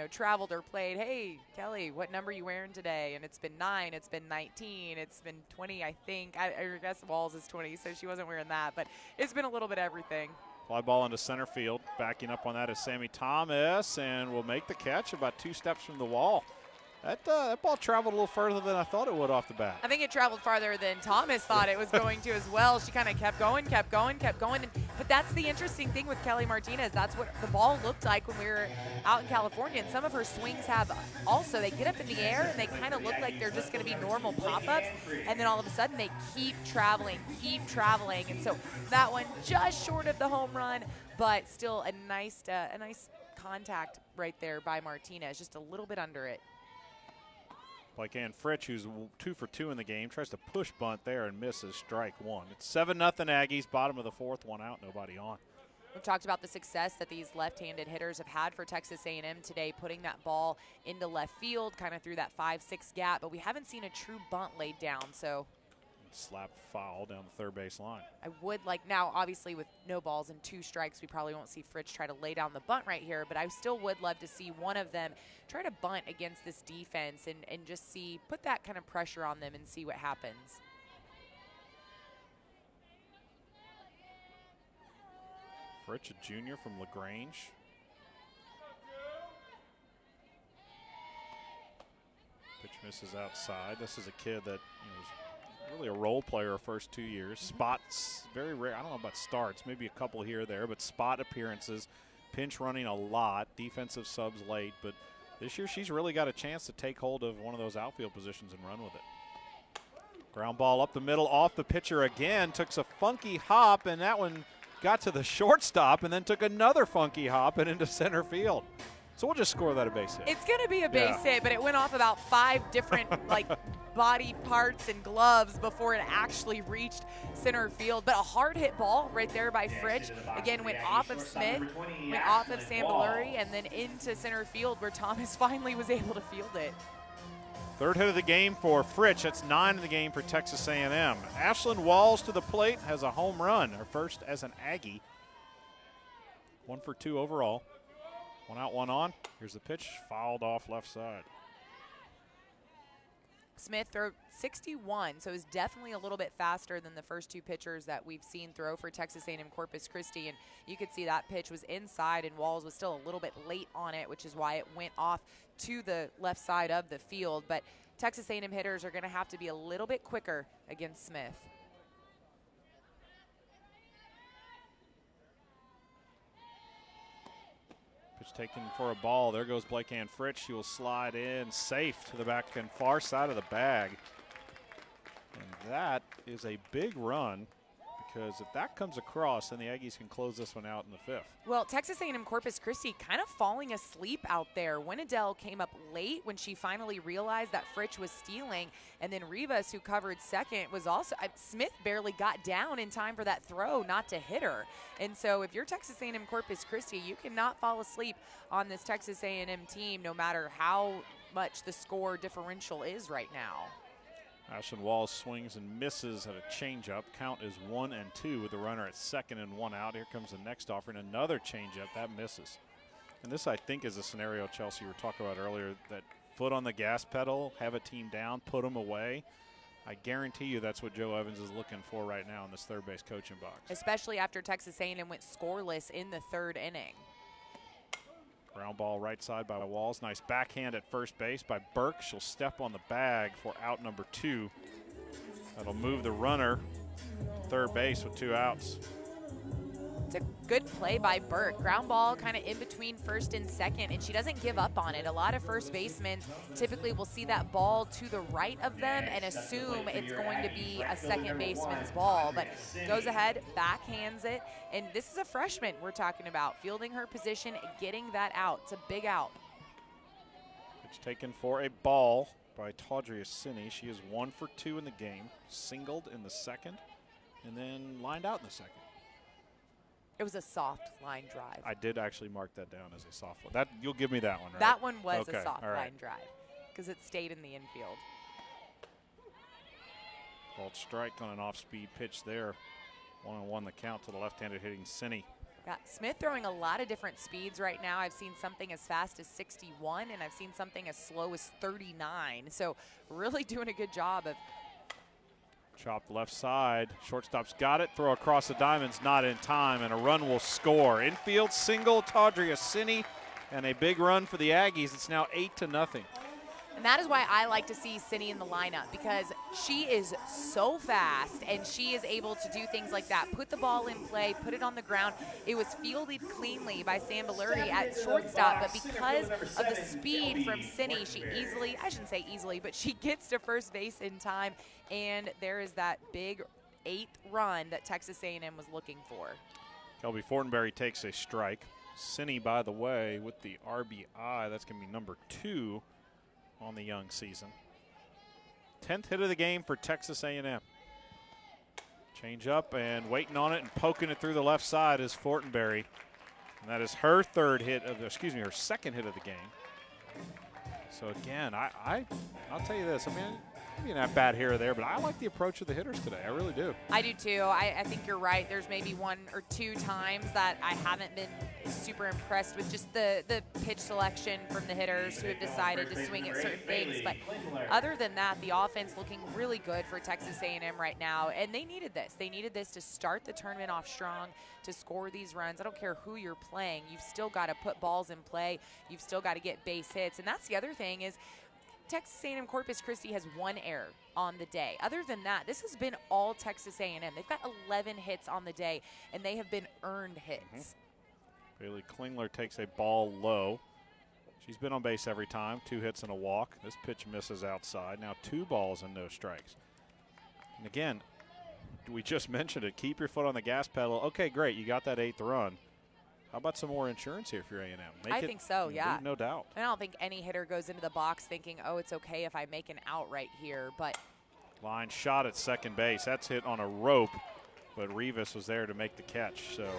traveled or played. Hey, Kelly, what number are you wearing today? And it's been 9, it's been 19, it's been 20, I think. I guess Walls is 20, so she wasn't wearing that. But it's been a little bit of everything.
Fly ball into center field. Backing up on that is Sammy Thomas, and will make the catch about 2 steps from the wall. That ball traveled a little further than I thought it would off the bat.
I think it traveled farther than Thomas thought it was going to as well. She kind of kept going. But that's the interesting thing with Kelly Martinez. That's what the ball looked like when we were out in California. And some of her swings have also, they get up in the air and they kind of look like they're just going to be normal pop-ups. And then all of a sudden they keep traveling. And so that one just short of the home run, but still a nice contact right there by Martinez, just a little bit under it.
Like Ann Fritsch, who's 2 for 2 in the game, tries to push bunt there and misses strike one. It's 7-0 Aggies, bottom of the fourth, one out, nobody on.
We've talked about the success that these left-handed hitters have had for Texas A&M today, putting that ball into left field, kind of through that 5-6 gap, but we haven't seen a true bunt laid down, so.
Slap foul down the third base line.
I would like, now obviously with no balls and 2 strikes, we probably won't see Fritsch try to lay down the bunt right here, but I still would love to see one of them try to bunt against this defense and just see, put that kind of pressure on them and see what happens.
Fritsch, a junior from LaGrange. Pitch misses outside. This is a kid that was really a role player her first 2 years. Spots, very rare. I don't know about starts, maybe a couple here or there, but spot appearances, pinch running a lot, defensive subs late. But this year she's really got a chance to take hold of one of those outfield positions and run with it. Ground ball up the middle, off the pitcher again, took a funky hop, and that one got to the shortstop and then took another funky hop and into center field. So we'll just score that a base hit.
It's going to be a base hit, but it went off about 5 different body parts and gloves before it actually reached center field. But a hard hit ball right there by Fritsch. Again, went off of Smith, went off of Sambaluri, and then into center field where Thomas finally was able to field it.
Third hit of the game for Fritsch. That's 9 in the game for Texas A&M. Ashlyn Walls to the plate, has a home run, her first as an Aggie. 1 for 2 overall. 1 out, 1 on. Here's the pitch, fouled off left side.
Smith threw 61, so is definitely a little bit faster than the first 2 pitchers that we've seen throw for Texas A&M Corpus Christi. And you could see that pitch was inside, and Walls was still a little bit late on it, which is why it went off to the left side of the field. But Texas A&M hitters are going to have to be a little bit quicker against Smith.
Pitch taken for a ball. There goes Blake Ann Fritsch. She will slide in safe to the back and far side of the bag. And that is a big run, because if that comes across, then the Aggies can close this one out in the 5th.
Well, Texas A&M Corpus Christi kind of falling asleep out there. Winnedell came up late when she finally realized that Fritsch was stealing, and then Rivas, who covered second, was also Smith barely got down in time for that throw not to hit her. And so if you're Texas A&M Corpus Christi, you cannot fall asleep on this Texas A&M team, no matter how much the score differential is right now.
Ashlyn Walls swings and misses at a changeup. Count is 1-2 with the runner at second and 1 out. Here comes the next offering, another changeup that misses. And this, I think, is a scenario, Chelsea, you were talking about earlier, that foot on the gas pedal, have a team down, put them away. I guarantee you that's what Joe Evans is looking for right now in this third base coaching box.
Especially after Texas A&M went scoreless in the 3rd inning.
Ground ball right side by Walls. Nice backhand at first base by Burke. She'll step on the bag for out number 2. That'll move the runner to third base with 2 outs.
It's a good play by Burke. Ground ball kind of in between first and second, and she doesn't give up on it. A lot of first basemen typically will see that ball to the right of them and assume it's going to be a second baseman's ball, but goes ahead, backhands it, and this is a freshman we're talking about, fielding her position, getting that out. It's a big out.
Pitch taken for a ball by Taudria Cini. She is 1 for 2 in the game, singled in the 2nd, and then lined out in the 2nd.
It was a soft line drive.
I did actually mark that down as a soft one. That, you'll give me that one, right?
That one was
okay,
a soft
right.
line drive because it stayed in the infield.
Called strike on an off-speed pitch there. 1-1 the count to the left-handed hitting Cini.
Yeah, Smith throwing a lot of different speeds right now. I've seen something as fast as 61, and I've seen something as slow as 39. So really doing a good job of.
Chopped left side. Shortstop's got it. Throw across the diamonds, not in time, and a run will score. Infield single, Taudria Cini, and a big run for the Aggies. It's now 8-0.
And that is why I like to see Cindy in the lineup, because she is so fast and she is able to do things like that. Put the ball in play, put it on the ground. It was fielded cleanly by Sam Belluri at shortstop, but because of the speed from Cindy, she easily, I shouldn't say easily, but she gets to first base in time, and there is that big 8th run that Texas A&M was looking for.
Kelby Fortenberry takes a strike. Cindy, by the way, with the RBI, that's going to be number 2 on the young season. 10th hit of the game for Texas A&M. Change up and waiting on it and poking it through the left side is Fortenberry. And that is her her second hit of the game. So again, I'll tell you this. I mean, maybe not bad here or there, but I like the approach of the hitters today. I really do.
I do too. I think you're right. There's maybe 1 or 2 times that I haven't been super impressed with just the pitch selection from the hitters who have decided to swing at certain things. But other than that, the offense looking really good for Texas A&M right now. And they needed this. They needed this to start the tournament off strong, to score these runs. I don't care who you're playing. You've still got to put balls in play. You've still got to get base hits. And that's the other thing is, Texas A&M Corpus Christi has 1 error on the day. Other than that, this has been all Texas A&M. They've got 11 hits on the day, and they have been earned hits.
Bailey Klingler takes a ball low. She's been on base every time. 2 hits and a walk. This pitch misses outside. Now 2 balls and no strikes. And again, we just mentioned it. Keep your foot on the gas pedal. Okay, great. You got that 8th run. How about some more insurance here for your A&M?
I think so, yeah.
No doubt.
I don't think any hitter goes into the box thinking, oh, it's okay if I make an out right here. But
line shot at second base. That's hit on a rope, but Rivas was there to make the catch. So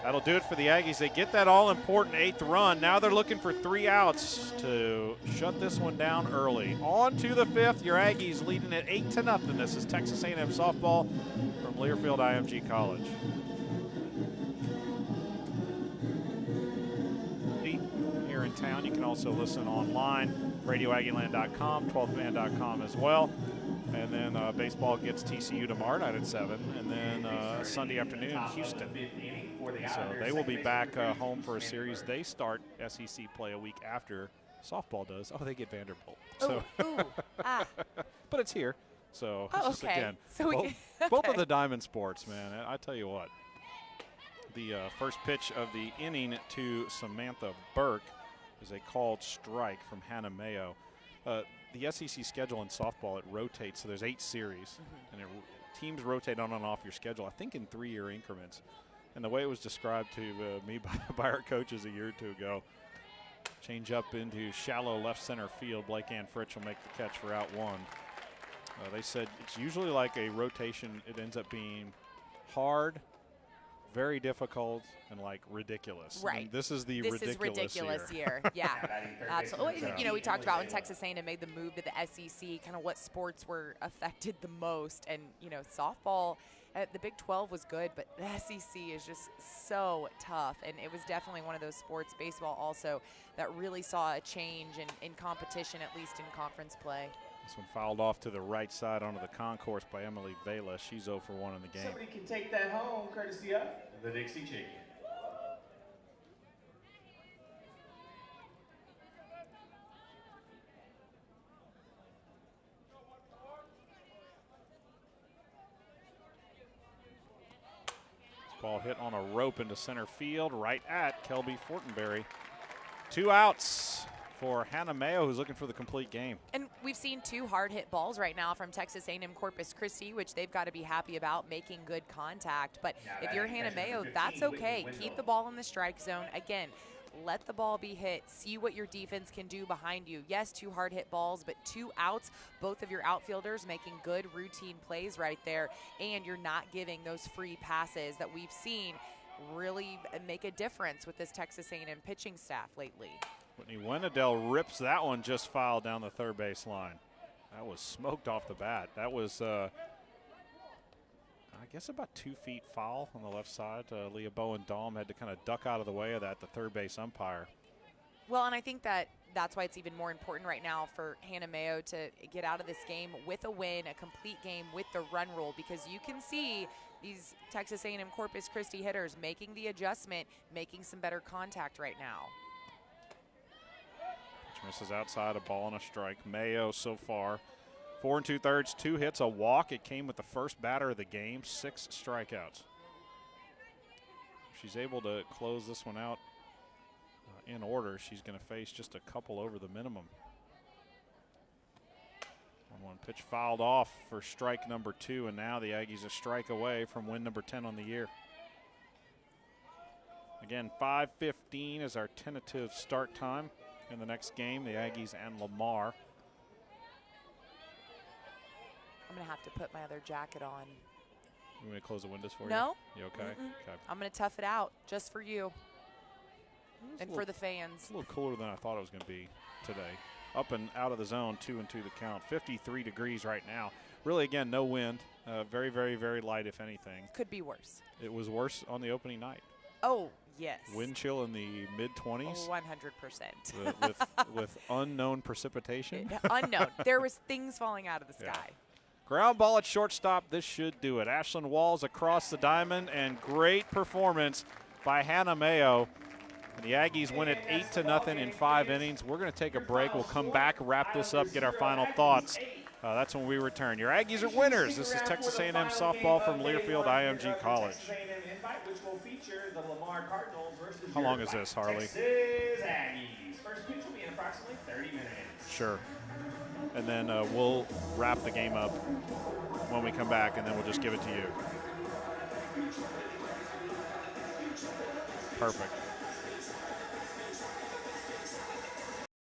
that'll do it for the Aggies. They get that all-important 8th run. Now they're looking for 3 outs to shut this one down early. On to the 5th. Your Aggies leading at 8-0. This is Texas A&M softball from Learfield IMG College. In town. You can also listen online, radioaggieland.com, 12thman.com as well. And then baseball gets TCU tomorrow night at 7, and then Sunday afternoon, Houston. So they will be back home for a series. They start SEC play a week after softball does. Oh, they get Vanderbilt. So, but it's here. So, just, again, so both of the diamond sports, man. I tell you what, the first pitch of the inning to Samantha Burke is a called strike from Hannah Mayo. The SEC schedule in softball, it rotates, so there's 8 series, and teams rotate on and off your schedule, I think in 3-year increments. And the way it was described to me by our coaches a year or 2 ago, change up into shallow left center field. Blake Ann Fritsch will make the catch for out 1. They said it's usually like a rotation. It ends up being hard, very difficult, and like ridiculous.
Right.
I mean, this is
ridiculous year. Yeah, absolutely. You know, we talked about when Texas A&M made the move to the SEC, kind of what sports were affected the most. And, you know, softball at the Big 12 was good, but the SEC is just so tough. And it was definitely one of those sports, baseball also, that really saw a change in competition, at least in conference play.
This one fouled off to the right side onto the concourse by Emily Vela. She's 0 for 1 in the game.
Somebody can take that home, courtesy of the Dixie Chicken.
This ball hit on a rope into center field, right at Kelby Fortenberry. 2 outs for Hannah Mayo, who's looking for the complete game.
And we've seen 2 hard-hit balls right now from Texas A&M Corpus Christi, which they've got to be happy about, making good contact. But if you're Hannah Mayo, that's okay. Keep the ball in the strike zone. Again, let the ball be hit. See what your defense can do behind you. Yes, 2 hard-hit balls, but 2 outs. Both of your outfielders making good routine plays right there. And you're not giving those free passes that we've seen really make a difference with this Texas A&M pitching staff lately.
Whitney Wendell rips that one just foul down the third base line. That was smoked off the bat. That was, I guess, about 2 feet foul on the left side. Leah Bowen-Dahm had to kind of duck out of the way of that, the third base umpire.
Well, and I think that's why it's even more important right now for Hannah Mayo to get out of this game with a win, a complete game with the run rule, because you can see these Texas A&M Corpus Christi hitters making the adjustment, making some better contact right now.
misses outside, a ball and a strike. Mayo so far, 4 2/3, 2 hits, a walk. It came with the first batter of the game, 6 strikeouts. If she's able to close this one out in order, she's going to face just a couple over the minimum. 1-1 pitch fouled off for strike number 2, and now the Aggies a strike away from win number 10 on the year. Again, 5:15 is our tentative start time in the next game, the Aggies and Lamar.
I'm going to have to put my other jacket on.
You want me to close the windows for you?
No.
You okay? Okay.
I'm going to tough it out just for you and for the fans.
It's a little cooler than I thought it was going to be today. Up and out of the zone, 2-2 the count. 53 degrees right now. Really, again, no wind. Very, very, very light, if anything.
Could be worse.
It was worse on the opening night.
Oh, yes.
Wind chill in the mid-20s.
100%.
with unknown precipitation.
Unknown. There was things falling out of the sky.
Yeah. Ground ball at shortstop. This should do it. Ashlyn Walls across the diamond, and great performance by Hannah Mayo. And the Aggies win it 8-0 in 5 innings. We're going to take a break. We'll come back, wrap this up, get our final thoughts. That's when we return. Your Aggies are winners. This is Texas A&M softball from Learfield IMG College. How long is this, Harley?
Texas Aggies. First pitch will be in approximately 30 minutes.
Sure. And then we'll wrap the game up when we come back, and then we'll just give it to you. Perfect.